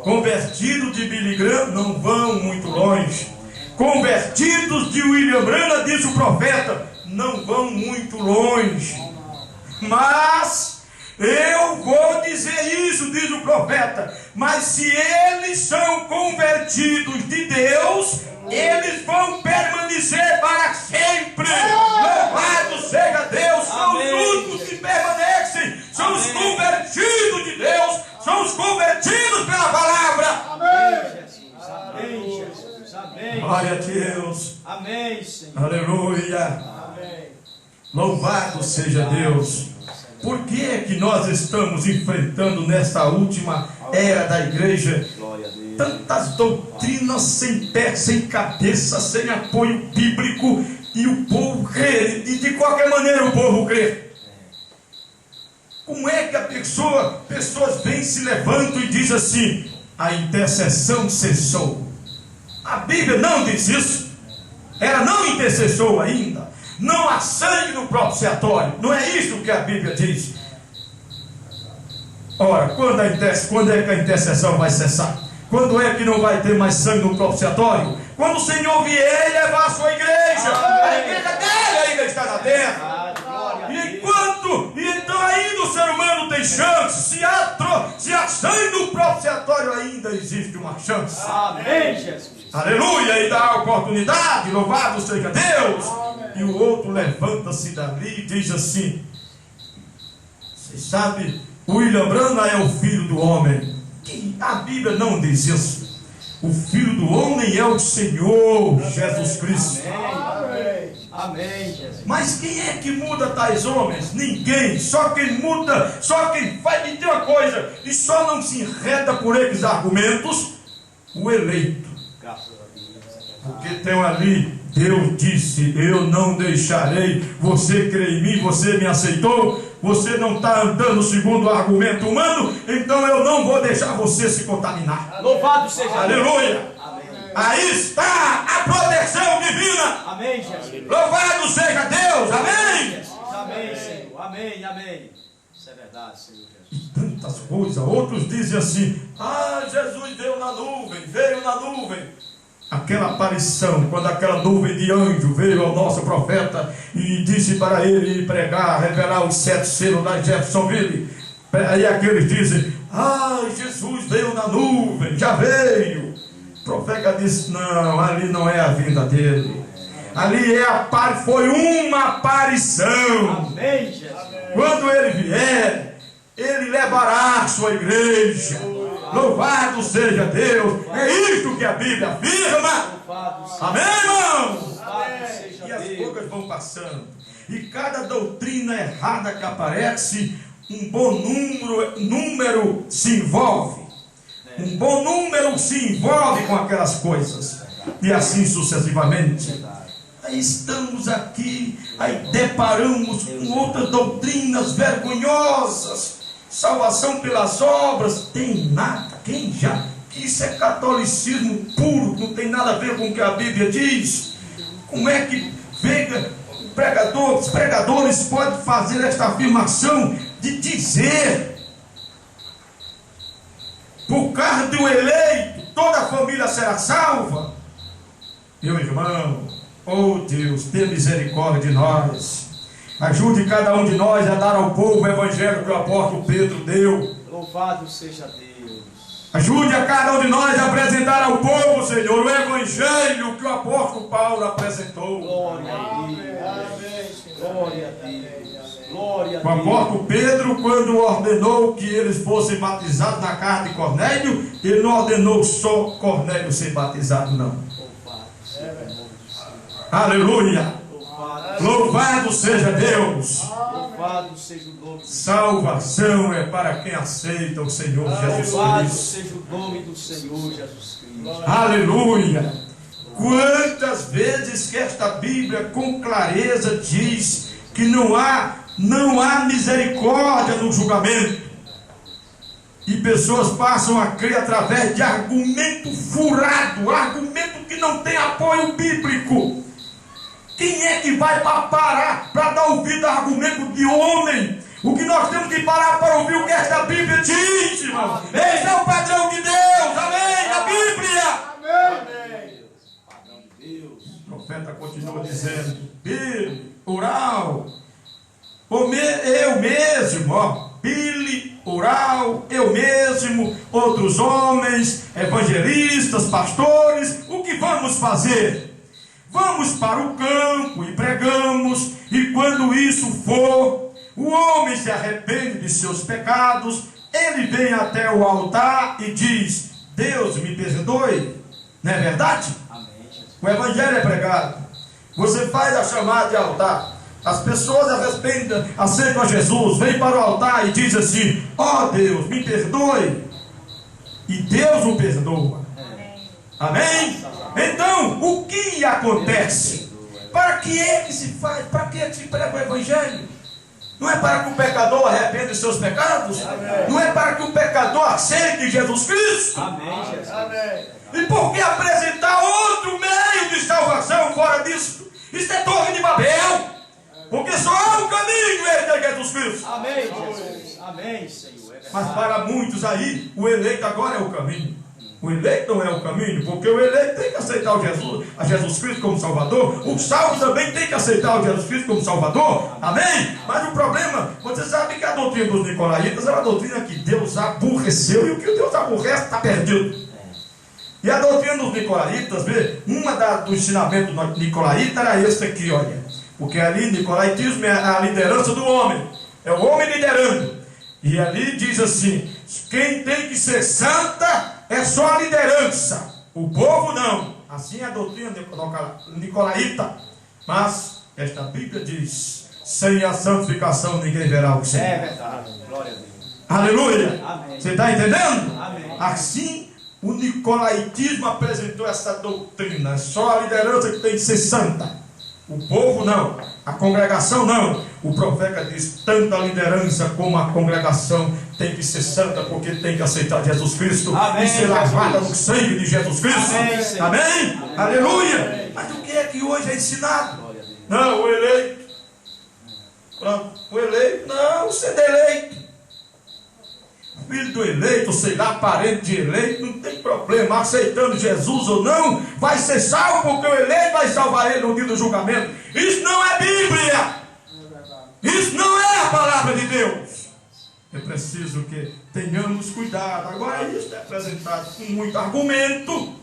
Convertidos de Billy Graham não vão muito longe. Convertidos de William Branham, diz o profeta, não vão muito longe. Mas eu vou dizer isso, diz o profeta, mas se eles são convertidos de Deus, eles vão permanecer para sempre. Louvado seja Deus. São os únicos que permanecem, são os convertidos de Deus, são os convertidos pela palavra. Amém, Jesus. Amém, Jesus. Amém. Glória a Deus. Amém, Senhor. Aleluia. Amém. Louvado seja Deus. Por que é que nós estamos enfrentando nesta última era da igreja tantas doutrinas sem pé, sem cabeça, sem apoio bíblico, e o povo crê, e de qualquer maneira o povo crê? Como é que pessoas vêm, se levantam e dizem assim: a intercessão cessou? A Bíblia não diz isso. Ela não intercessou ainda. Não há sangue no propiciatório. Não é isso que a Bíblia diz. Ora, quando é que a intercessão vai cessar? Quando é que não vai ter mais sangue no propiciatório? Quando o Senhor vier e levar a sua igreja. A igreja dele ainda está na terra. E então ainda o ser humano tem chance. Se há sangue no propiciatório, ainda existe uma chance. Amém, Jesus. Aleluia, e dá oportunidade, louvado seja Deus. E o outro levanta-se dali e diz assim: você sabe, William Branham é o filho do homem. A Bíblia não diz isso. O filho do homem é o Senhor Jesus Cristo. Amém. Amém, Jesus. Mas quem é que muda tais homens? Ninguém. Só quem muda, só quem faz. E tem uma coisa, e só não se enreda por esses argumentos o eleito. Porque tem ali, Deus disse: eu não deixarei. Você crê em mim, você me aceitou, você não está andando segundo o argumento humano, então eu não vou deixar você se contaminar. Louvado seja Deus. Aleluia. Amém. Aí está a proteção divina. Amém, Jesus. Louvado seja Deus. Amém. Amém, Senhor. Amém, amém. Isso é verdade, Senhor Jesus. E tantas coisas. Outros dizem assim: ah, Jesus veio na nuvem. Aquela aparição, quando aquela nuvem de anjo veio ao nosso profeta e disse para ele pregar, revelar os 7 selos lá em Jeffersonville. Aí aqueles dizem: ah, Jesus veio na nuvem, já veio. O profeta disse: não, ali não é a vinda dele. Ali foi uma aparição. Amém, Jesus. Quando ele vier, ele levará a sua igreja. Louvado seja Deus. É isto que a Bíblia afirma. Amém, irmãos? E as coisas vão passando. E cada doutrina errada que aparece, um bom número se envolve. Um bom número se envolve com aquelas coisas. E assim sucessivamente. Aí estamos aqui, aí deparamos com outras doutrinas vergonhosas. Salvação pelas obras, tem nada. Quem já? Que isso é catolicismo puro, não tem nada a ver com o que a Bíblia diz. Como é que os pregadores podem fazer esta afirmação de dizer, por causa do eleito, toda a família será salva? Meu irmão, oh Deus, tenha misericórdia de nós. Ajude cada um de nós a dar ao povo o evangelho que o apóstolo Pedro deu. Louvado seja Deus. Ajude a cada um de nós a apresentar ao povo, Senhor, o evangelho que o apóstolo Paulo apresentou. Glória a Deus. Glória a Deus. Glória a Deus. O apóstolo Pedro, quando ordenou que eles fossem batizados na casa de Cornélio, ele não ordenou só Cornélio ser batizado, não. Louvado seja o nome do Senhor. Aleluia! Louvado seja Deus! Louvado seja o nome do Senhor. Salvação é para quem aceita o Senhor Jesus Louvado Cristo. seja o nome do Senhor Jesus Cristo. Aleluia! Quantas vezes que esta Bíblia com clareza diz que não há misericórdia no julgamento, e pessoas passam a crer através de argumento furado, argumento que não tem apoio bíblico. Quem é que vai parar para dar ouvido a argumento de homem? O que nós temos que parar para ouvir o que esta Bíblia diz, irmão. Esse é o padrão de Deus, amém? A Bíblia. Amém. Padrão de Deus. O profeta continua dizendo, Billy, Ural, eu mesmo, Billy, Ural, eu mesmo, outros homens, evangelistas, pastores, o que vamos fazer? Vamos para o campo e pregamos, e quando isso for, o homem se arrepende de seus pecados, ele vem até o altar e diz, Deus me perdoe, não é verdade? Amém, Jesus. O evangelho é pregado, você faz a chamada de altar, as pessoas aceitam a Jesus, vem para o altar e diz assim, ó Deus, me perdoe, e Deus o perdoa. Amém? Então, o que acontece? Para que é que se faz? Para que é que se prega o evangelho? Não é para que o pecador arrependa os seus pecados? Amém. Não é para que o pecador aceite Jesus Cristo? Amém, Jesus. E por que apresentar outro meio de salvação fora disso? Isso é torre de Babel. Porque só há um caminho, esse é Jesus Cristo. Amém, Jesus. Amém, Senhor. É Mas verdade. para muitos aí, o eleito agora é o caminho. O eleito não é o caminho, porque o eleito tem que aceitar a Jesus Cristo como Salvador. O salvo também tem que aceitar o Jesus Cristo como Salvador. Amém? Mas o problema, você sabe que a doutrina dos nicolaítas é uma doutrina que Deus aborreceu, e o que Deus aborrece está perdido. E a doutrina dos nicolaítas, do ensinamento do nicolaíta era esse aqui, olha. Porque ali, nicolaítismo é a liderança do homem. É o homem liderando. E ali diz assim, quem tem que ser santa é só a liderança, o povo não. Assim é a doutrina nicolaíta. Mas esta Bíblia diz, sem a santificação ninguém verá o Senhor. É verdade. Glória a Deus. Aleluia. Amém. Você está entendendo? Amém. Assim o nicolaítismo apresentou essa doutrina. É só a liderança que tem que ser santa, o povo não, a congregação não. O profeta diz, tanto a liderança como a congregação tem que ser santa, porque tem que aceitar Jesus Cristo. Amém, e ser lavada Jesus. no sangue de Jesus Cristo. Amém, Senhor. Amém? Amém. Aleluia. Amém. Mas o que é que hoje é ensinado? Glória a Deus. Não, o eleito. Pronto, o eleito, não, você é eleito. Filho do eleito, sei lá, parente de eleito, não tem problema, aceitando Jesus ou não, vai ser salvo, porque o eleito vai salvar ele no dia do julgamento. Isso não é Bíblia. Isso não é a palavra de Deus. É preciso que tenhamos cuidado. Agora isso é apresentado com muito argumento,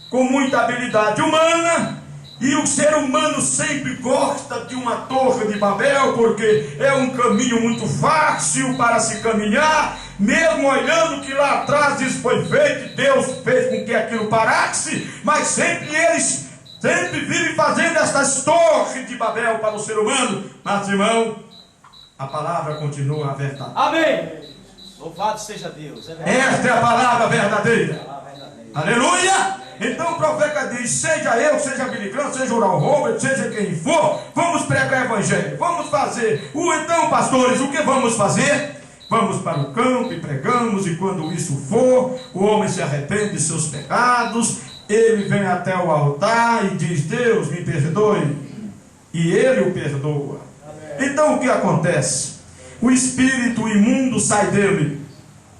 com muita habilidade humana, e o ser humano sempre gosta de uma torre de Babel, porque é um caminho muito fácil para se caminhar, mesmo olhando que lá atrás isso foi feito, Deus fez com que aquilo parasse, mas sempre eles Sempre vive fazendo estas torres de Babel para o ser humano. Mas, irmão, a palavra continua a verdade. Amém. Louvado seja Deus. Esta é a palavra verdadeira. Aleluia! Então o profeta diz: seja eu, seja Billy Graham, seja Oral Roberts, seja quem for, vamos pregar o evangelho, vamos fazer. Então, pastores, o que vamos fazer? Vamos para o campo e pregamos, e quando isso for, o homem se arrepende de seus pecados, ele vem até o altar e diz: Deus, me perdoe, e ele o perdoa. Então o que acontece? O espírito imundo sai dele.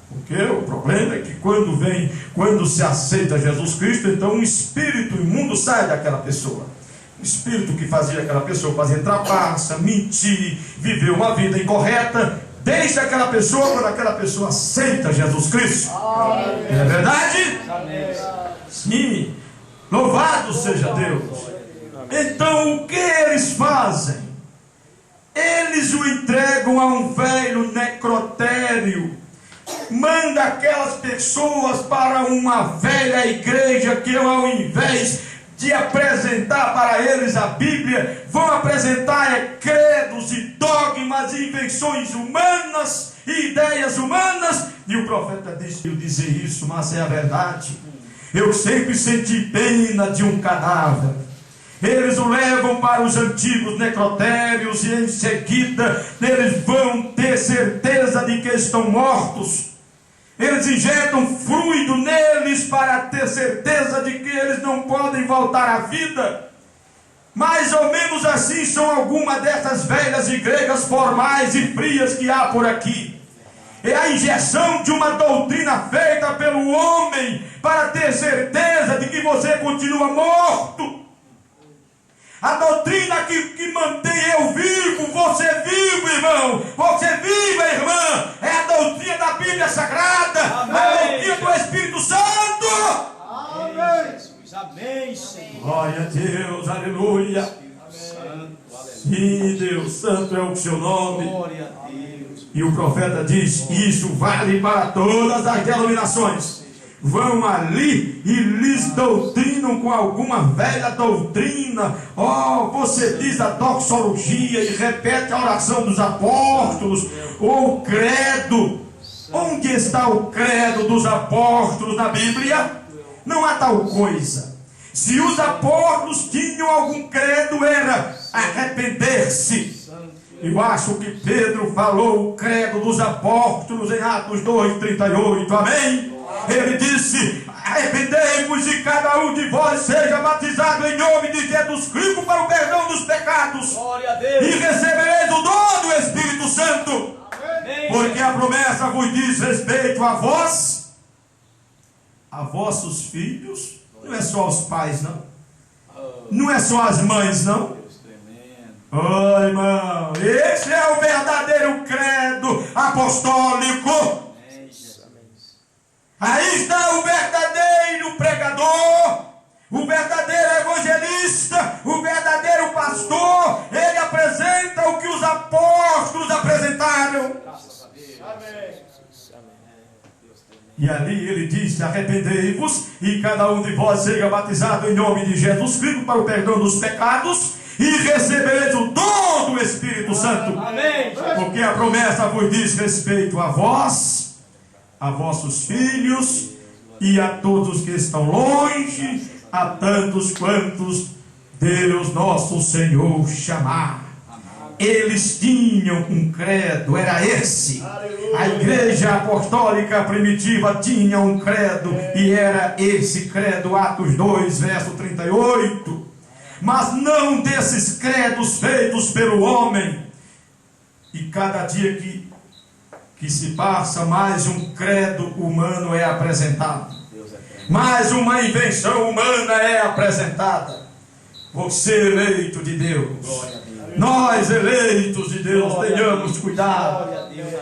Porque o problema é que quando se aceita Jesus Cristo, então um espírito imundo sai daquela pessoa. O espírito que fazia aquela pessoa fazer trapaça, mentir, viver uma vida incorreta, deixa aquela pessoa quando aquela pessoa aceita Jesus Cristo. É verdade? Sim. Louvado seja Deus. Então o que eles fazem? Eles o entregam a um velho necrotério. Manda aquelas pessoas para uma velha igreja que, ao invés de apresentar para eles a Bíblia, vão apresentar credos e dogmas e invenções humanas e ideias humanas. E o profeta disse: eu dizer isso, mas é a verdade. Eu sempre senti pena de um cadáver. Eles o levam para os antigos necrotérios e em seguida eles vão ter certeza de que estão mortos. Eles injetam fluido neles para ter certeza de que eles não podem voltar à vida. Mais ou menos assim são algumas dessas velhas igrejas formais e frias que há por aqui. É a injeção de uma doutrina feita pelo homem para ter certeza de que você continua morto. A doutrina que mantém eu vivo, você vivo, irmão, você viva, irmã, é a doutrina da Bíblia Sagrada. Amém. A doutrina do Espírito Santo. Amém, Jesus. Amém, Senhor. Glória a Deus, aleluia. Sim, Deus, santo é o seu nome. Glória a Deus. E o profeta diz: isso vale para todas as denominações. Vão ali e lhes doutrinam com alguma velha doutrina. Você diz a doxologia e repete a oração dos apóstolos, ou o credo. Onde está o credo dos apóstolos na Bíblia? Não há tal coisa. Se os apóstolos tinham algum credo, era arrepender-se. Eu acho que Pedro falou o credo dos apóstolos em Atos 2:38, amém? Ele disse: arrependei-vos e cada um de vós seja batizado em nome de Jesus Cristo para o perdão dos pecados. Glória a Deus. E recebereis o dom do Espírito Santo. Amém. Porque a promessa vos diz respeito a vós, a vossos filhos. Não é só os pais, não. Não é só as mães, não. Oh, irmão, esse é o verdadeiro credo apostólico. Aí está o verdadeiro pregador, o verdadeiro evangelista, o verdadeiro pastor. Ele apresenta o que os apóstolos apresentaram. E ali ele diz: arrependei-vos e cada um de vós seja batizado em nome de Jesus Cristo para o perdão dos pecados, e recebereis o dom do Espírito Santo. Amém. Porque a promessa vos diz respeito a vós, a vossos filhos e a todos que estão longe, a tantos quantos Deus nosso Senhor chamar. Eles tinham um credo, era esse. A igreja apostólica primitiva tinha um credo, e era esse credo, Atos 2, verso 38. Mas não desses credos feitos pelo homem. E cada dia que se passa, mais um credo humano é apresentado. Mais uma invenção humana é apresentada. Você eleito de Deus, nós eleitos de Deus, tenhamos cuidado.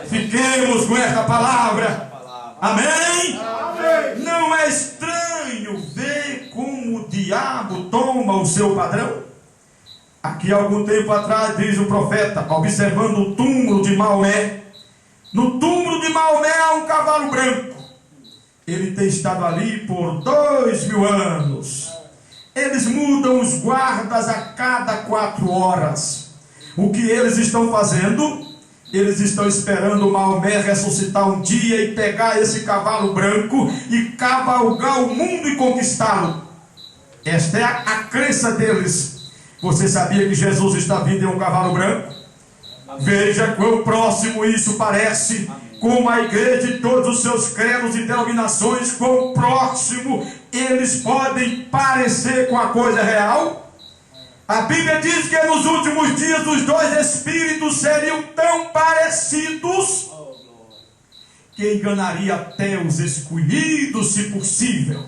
Fiquemos com esta palavra. Amém? Não é estranho ver como o diabo toma o seu padrão? Aqui algum tempo atrás, diz o profeta, observando o túmulo de Maomé. No túmulo de Maomé há um cavalo branco. Ele tem estado ali por 2000 anos. Eles mudam os guardas a cada 4 horas. O que eles estão fazendo? Eles estão esperando Maomé ressuscitar um dia e pegar esse cavalo branco e cavalgar o mundo e conquistá-lo. Esta é a crença deles. Você sabia que Jesus está vindo em um cavalo branco? Veja quão próximo isso parece com a igreja e todos os seus credos e denominações, quão próximo eles podem parecer com a coisa real. A Bíblia diz que nos últimos dias os 2 espíritos seriam tão parecidos que enganaria até os escolhidos, se possível.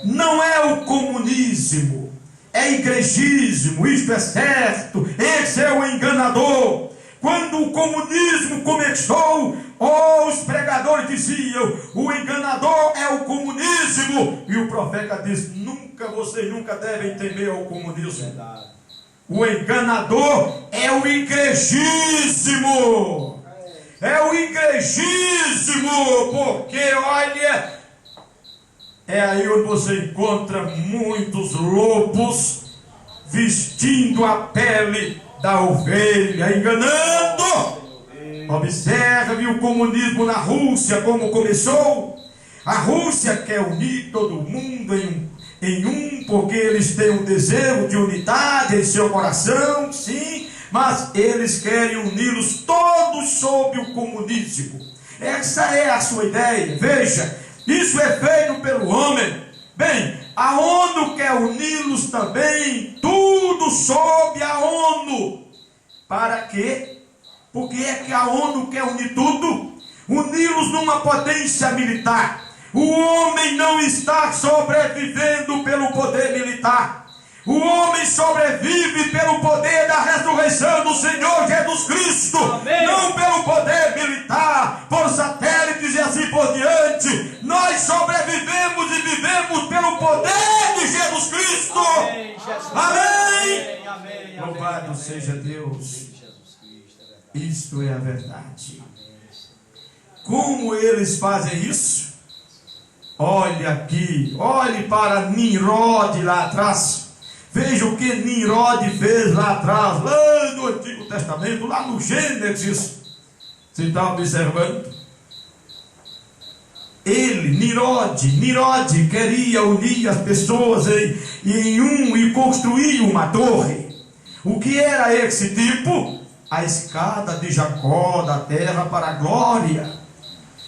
Não é o comunismo, é igrejismo, isto é certo, esse é o enganador. Quando o comunismo começou, os pregadores diziam: o enganador é o comunismo. E o profeta diz: vocês nunca devem temer ao comunismo. O enganador é o igrejismo. É o igrejismo, porque olha, é aí onde você encontra muitos lobos vestindo a pele da ovelha, enganando. Observe o comunismo na Rússia, como começou. A Rússia quer unir todo mundo em um, porque eles têm um desejo de unidade em seu coração, sim, mas eles querem uni-los todos sob o comunismo. Essa é a sua ideia. Veja, isso é feito pelo homem. Bem, a ONU quer uni-los também, tudo sob a ONU. Para quê? Porque é que a ONU quer unir tudo? Uni-los numa potência militar. O homem não está sobrevivendo pelo poder militar. O homem sobrevive pelo poder da ressurreição do Senhor Jesus Cristo. Amém. Não pelo poder militar, por satélites e assim por diante. Nós sobrevivemos e vivemos pelo poder de Jesus Cristo. Amém. Amém. Amém. Louvado seja Deus. Isto é a verdade. Como eles fazem isso? Olha aqui, olhe para Nimrod lá atrás. Veja o que Nimrod fez lá atrás, lá no Antigo Testamento, lá no Gênesis. Você está observando? Ele, Nimrod queria unir as pessoas em um e construir uma torre. O que era esse tipo? A escada de Jacó da terra para a glória.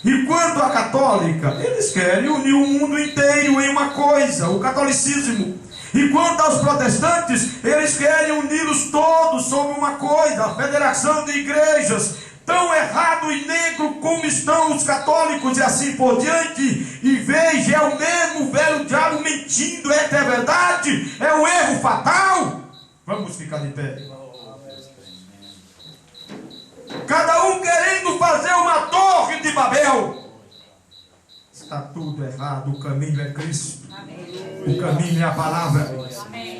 E quanto à católica, eles querem unir o mundo inteiro em uma coisa, o catolicismo. E quanto aos protestantes, eles querem uni-los todos sob uma coisa, a federação de igrejas. Tão errado e negro como estão os católicos e assim por diante. E veja, é o mesmo velho diabo mentindo, é verdade, é um erro fatal. Vamos ficar de pé. Cada um querendo fazer uma torre de Babel. Está tudo errado. O caminho é Cristo. Amém. O caminho é a palavra. Amém.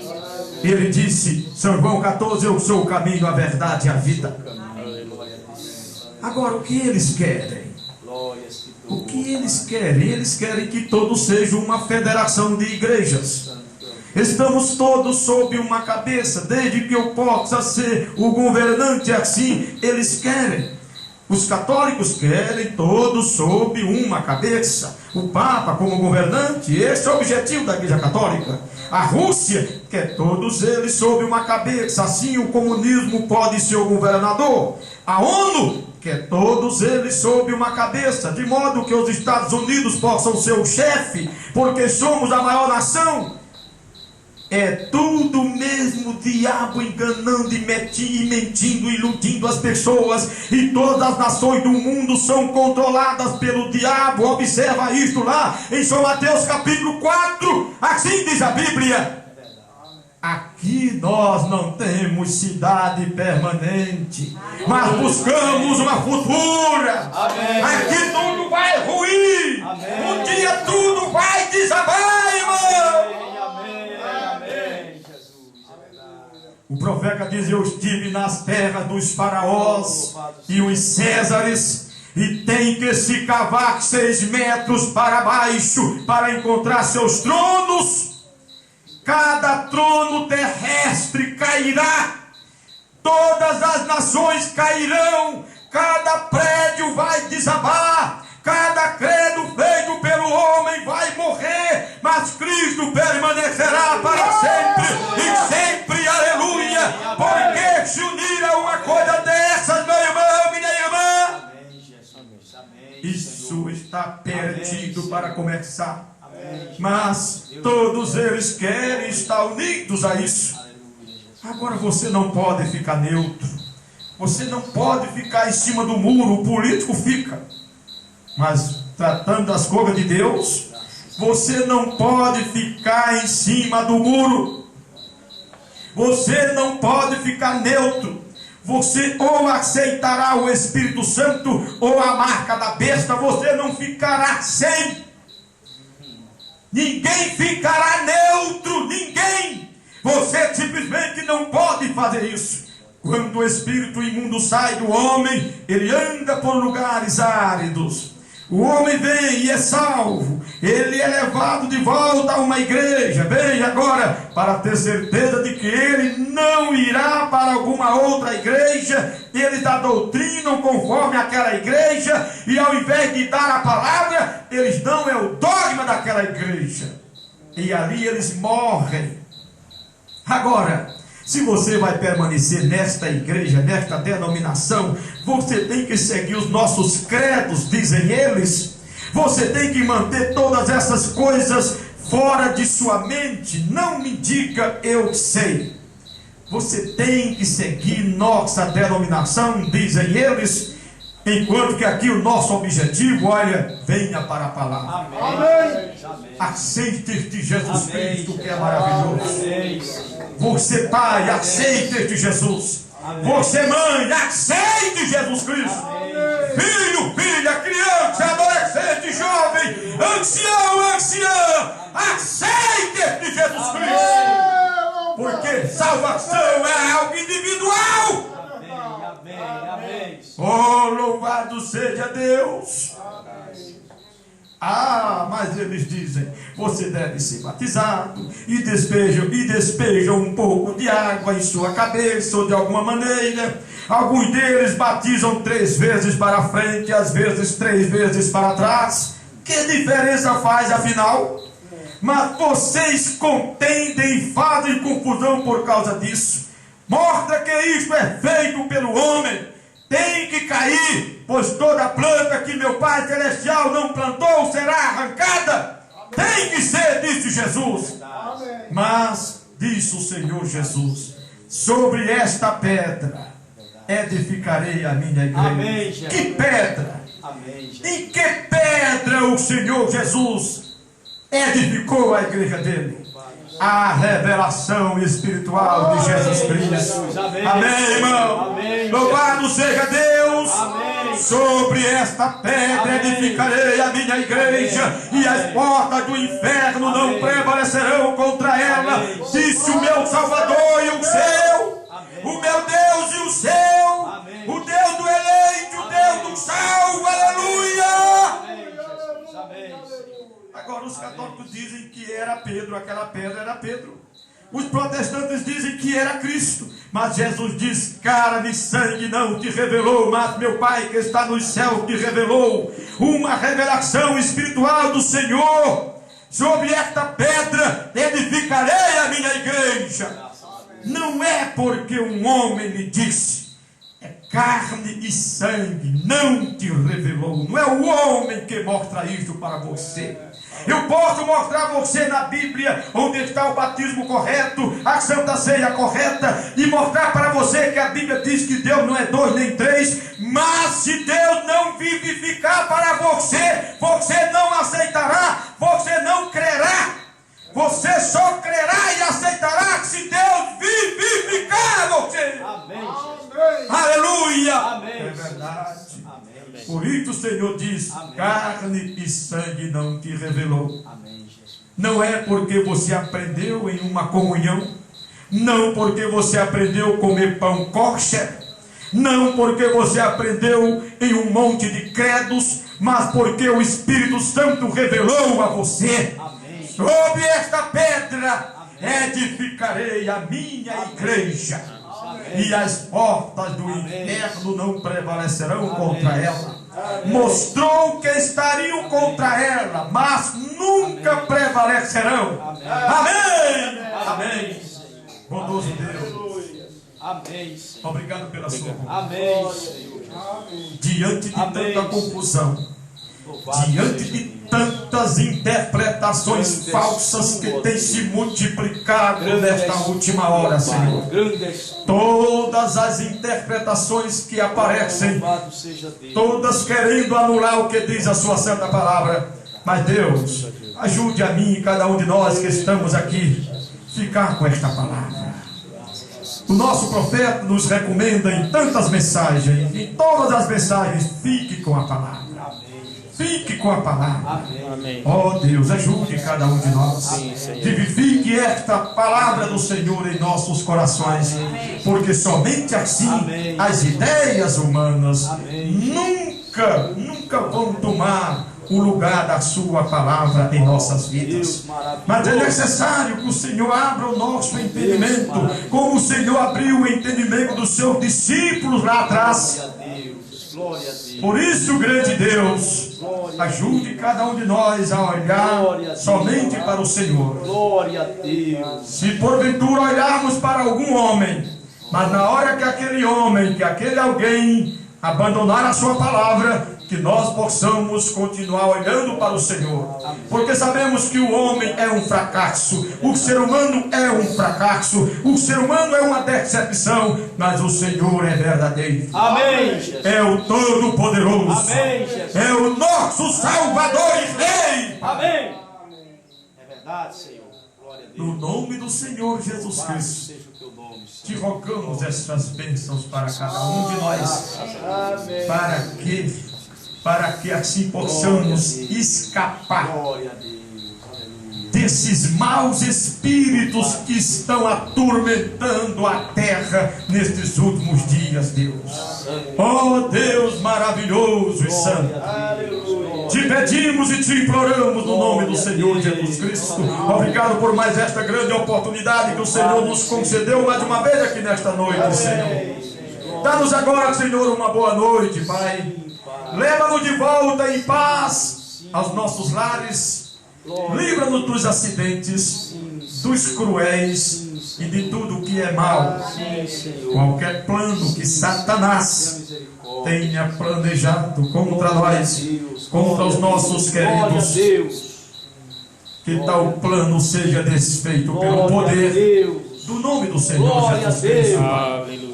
Ele disse, São João 14: eu sou o caminho, a verdade e a vida. Amém. Agora, o que eles querem? O que eles querem? Eles querem que todos sejam uma federação de igrejas. Estamos todos sob uma cabeça, desde que eu possa ser o governante, assim eles querem. Os católicos querem todos sob uma cabeça. O Papa como governante, esse é o objetivo da Igreja Católica. A Rússia quer todos eles sob uma cabeça, assim o comunismo pode ser o governador. A ONU quer todos eles sob uma cabeça, de modo que os Estados Unidos possam ser o chefe, porque somos a maior nação. É tudo mesmo diabo enganando e mentindo, iludindo as pessoas. E todas as nações do mundo são controladas pelo diabo. Observa isto lá em São Mateus capítulo 4. Assim diz a Bíblia. Aqui nós não temos cidade permanente, mas buscamos uma futura. Amém. Aqui tudo vai ruir. Amém. Um dia tudo vai desabar, irmão. O profeta diz: eu estive nas terras dos faraós e os césares, e tem que se cavar 6 metros para baixo para encontrar seus tronos. cada trono terrestre cairá, todas as nações cairão, cada prédio vai desabar, cada credo feito pelo homem vai morrer, mas Cristo permanecerá para sempre e sempre, aleluia. Porque se unir a uma coisa dessas, meu irmão, minha irmã, isso está perdido para começar. Mas todos eles querem estar unidos a isso. Agora você não pode ficar neutro, você não pode ficar em cima do muro. O político fica, mas tratando das coisas de Deus, você não pode ficar em cima do muro, você não pode ficar neutro. Você ou aceitará o Espírito Santo ou a marca da besta, você não ficará sem. Ninguém ficará neutro, ninguém. Você simplesmente não pode fazer isso. Quando o espírito imundo sai do homem, ele anda por lugares áridos. O homem vem e é salvo. Ele é levado de volta a uma igreja. Vem agora para ter certeza de que ele não irá para alguma outra igreja. Eles doutrinam conforme aquela igreja, e ao invés de dar a palavra, eles dão o dogma daquela igreja, e ali eles morrem. Agora, se você vai permanecer nesta igreja, nesta denominação, você tem que seguir os nossos credos, dizem eles. Você tem que manter todas essas coisas fora de sua mente. Não me diga eu sei. Você tem que seguir nossa denominação, dizem eles. Enquanto que aqui o nosso objetivo, olha, venha para a palavra. Amém. Aceite este Jesus Cristo que é maravilhoso. Você pai, aceite este Jesus. Você mãe, aceite Jesus Cristo. Filho, filha, criança, adolescente, jovem, ancião, anciã, aceite este Jesus Cristo. Porque salvação é algo individual. Amém. Oh, louvado seja Deus. Mas eles dizem, você deve ser batizado, e despejam um pouco de água em sua cabeça, ou de alguma maneira. Alguns deles batizam 3 vezes para frente, às vezes 3 vezes para trás. Que diferença faz afinal? Mas vocês contendem e fazem confusão por causa disso. Mostra que isto é feito pelo homem. Tem que cair, pois toda planta que meu Pai Celestial não plantou será arrancada. Tem que ser, disse Jesus. Mas, disse o Senhor Jesus, sobre esta pedra edificarei a minha igreja. Que pedra? Em que pedra o Senhor Jesus edificou a igreja dele? A revelação espiritual de Jesus Cristo. Amém, irmão. Louvado seja Deus. Sobre esta pedra edificarei a minha igreja, e as portas do inferno não prevalecerão contra ela, disse o meu Salvador e o seu, o meu Deus e o seu, o Deus do eleito, o Deus do salvo. Aleluia. Agora os católicos dizem que era Pedro, aquela pedra era Pedro. Os protestantes dizem que era Cristo. Mas Jesus diz, carne e sangue não te revelou, mas meu Pai que está nos céus te revelou. Uma revelação espiritual do Senhor. Sobre esta pedra edificarei a minha igreja. Não é porque um homem lhe disse, é carne e sangue não te revelou. Não é o homem que mostra isto para você. Eu posso mostrar a você na Bíblia onde está o batismo correto, a Santa Ceia correta, e mostrar para você que a Bíblia diz que Deus não é 2 nem 3, mas se Deus não vivificar para você, você não aceitará, você não crerá. Você só crerá e aceitará se Deus vivificar você. Amém. Aleluia. Amém. É verdade. Por isso o Senhor diz, carne e sangue não te revelou. Não é porque você aprendeu em uma comunhão, não porque você aprendeu a comer pão kosher, não porque você aprendeu em um monte de credos, mas porque o Espírito Santo revelou a você. Sobre esta pedra edificarei a minha igreja, e as portas do inferno não prevalecerão contra ela. Mostrou que estariam contra ela, mas nunca prevalecerão. Amém. Amém. Bondoso Deus. Amém, Senhor. Obrigado pela sua voz. Amém, Senhor. Diante de tanta confusão, diante de tantas interpretações falsas que têm se multiplicado nesta última hora, Senhor, todas as interpretações que aparecem, todas querendo anular o que diz a sua santa palavra, mas Deus, ajude a mim e cada um de nós que estamos aqui ficar com esta palavra. O nosso profeta nos recomenda em tantas mensagens, em todas as mensagens, fique com a palavra. Fique com a palavra. Amém. Oh Deus, ajude cada um de nós. Vivifique esta palavra do Senhor em nossos corações. Porque somente assim as ideias humanas nunca vão tomar o lugar da sua palavra em nossas vidas. Mas é necessário que o Senhor abra o nosso entendimento, como o Senhor abriu o entendimento dos seus discípulos lá atrás. Por isso, grande Deus, ajude cada um de nós a olhar somente para o Senhor. Se porventura olharmos para algum homem, mas na hora que aquele homem, que aquele alguém abandonar a sua palavra, que nós possamos continuar olhando para o Senhor, porque sabemos que o homem é um fracasso, o ser humano é um fracasso, o ser humano é uma decepção, mas o Senhor é verdadeiro. Amém, Jesus. É o Todo-Poderoso. Amém, Jesus. É o nosso Salvador e Rei. Amém. É verdade, Senhor. Glória a Deus. No nome do Senhor Jesus Cristo, Seja o teu nome, Senhor. te rogamos essas bênçãos para cada um de nós, Amém. para que assim possamos escapar Glória a Deus. Aleluia. desses maus espíritos que estão atormentando a terra nestes últimos dias, Deus. Oh Deus maravilhoso e santo, Aleluia. te pedimos e te imploramos no nome do Senhor Jesus Cristo. Obrigado por mais esta grande oportunidade que o Senhor nos concedeu mais uma vez aqui nesta noite, Senhor. Dá-nos agora, Senhor, uma boa noite, Pai. Leva-nos de volta em paz aos nossos lares. Livra-nos dos acidentes, dos cruéis e de tudo que é mal. Qualquer plano que Satanás tenha planejado contra nós, contra os nossos queridos, que tal plano seja desfeito pelo poder do nome do Senhor Jesus Cristo. Aleluia.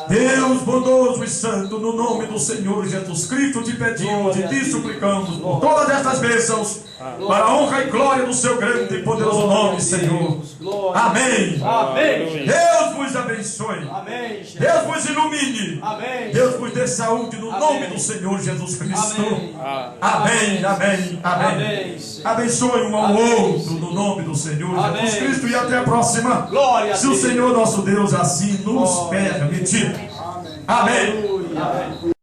Deus bondoso e santo, no nome do Senhor Jesus Cristo, te pedimos e te suplicamos por todas estas bênçãos, para a honra e glória do seu grande e poderoso nome, Senhor. Amém. Amém. Deus vos abençoe. Amém. Deus vos ilumine. Amém. Deus vos dê saúde no nome do Senhor Jesus Cristo. Amém. Amém, amém, amém. Amém. Abençoe um ao outro no nome do Senhor Jesus Cristo e até a próxima. Glória a Se o Deus. Senhor nosso Deus assim nos permitir. Amém. Aleluia.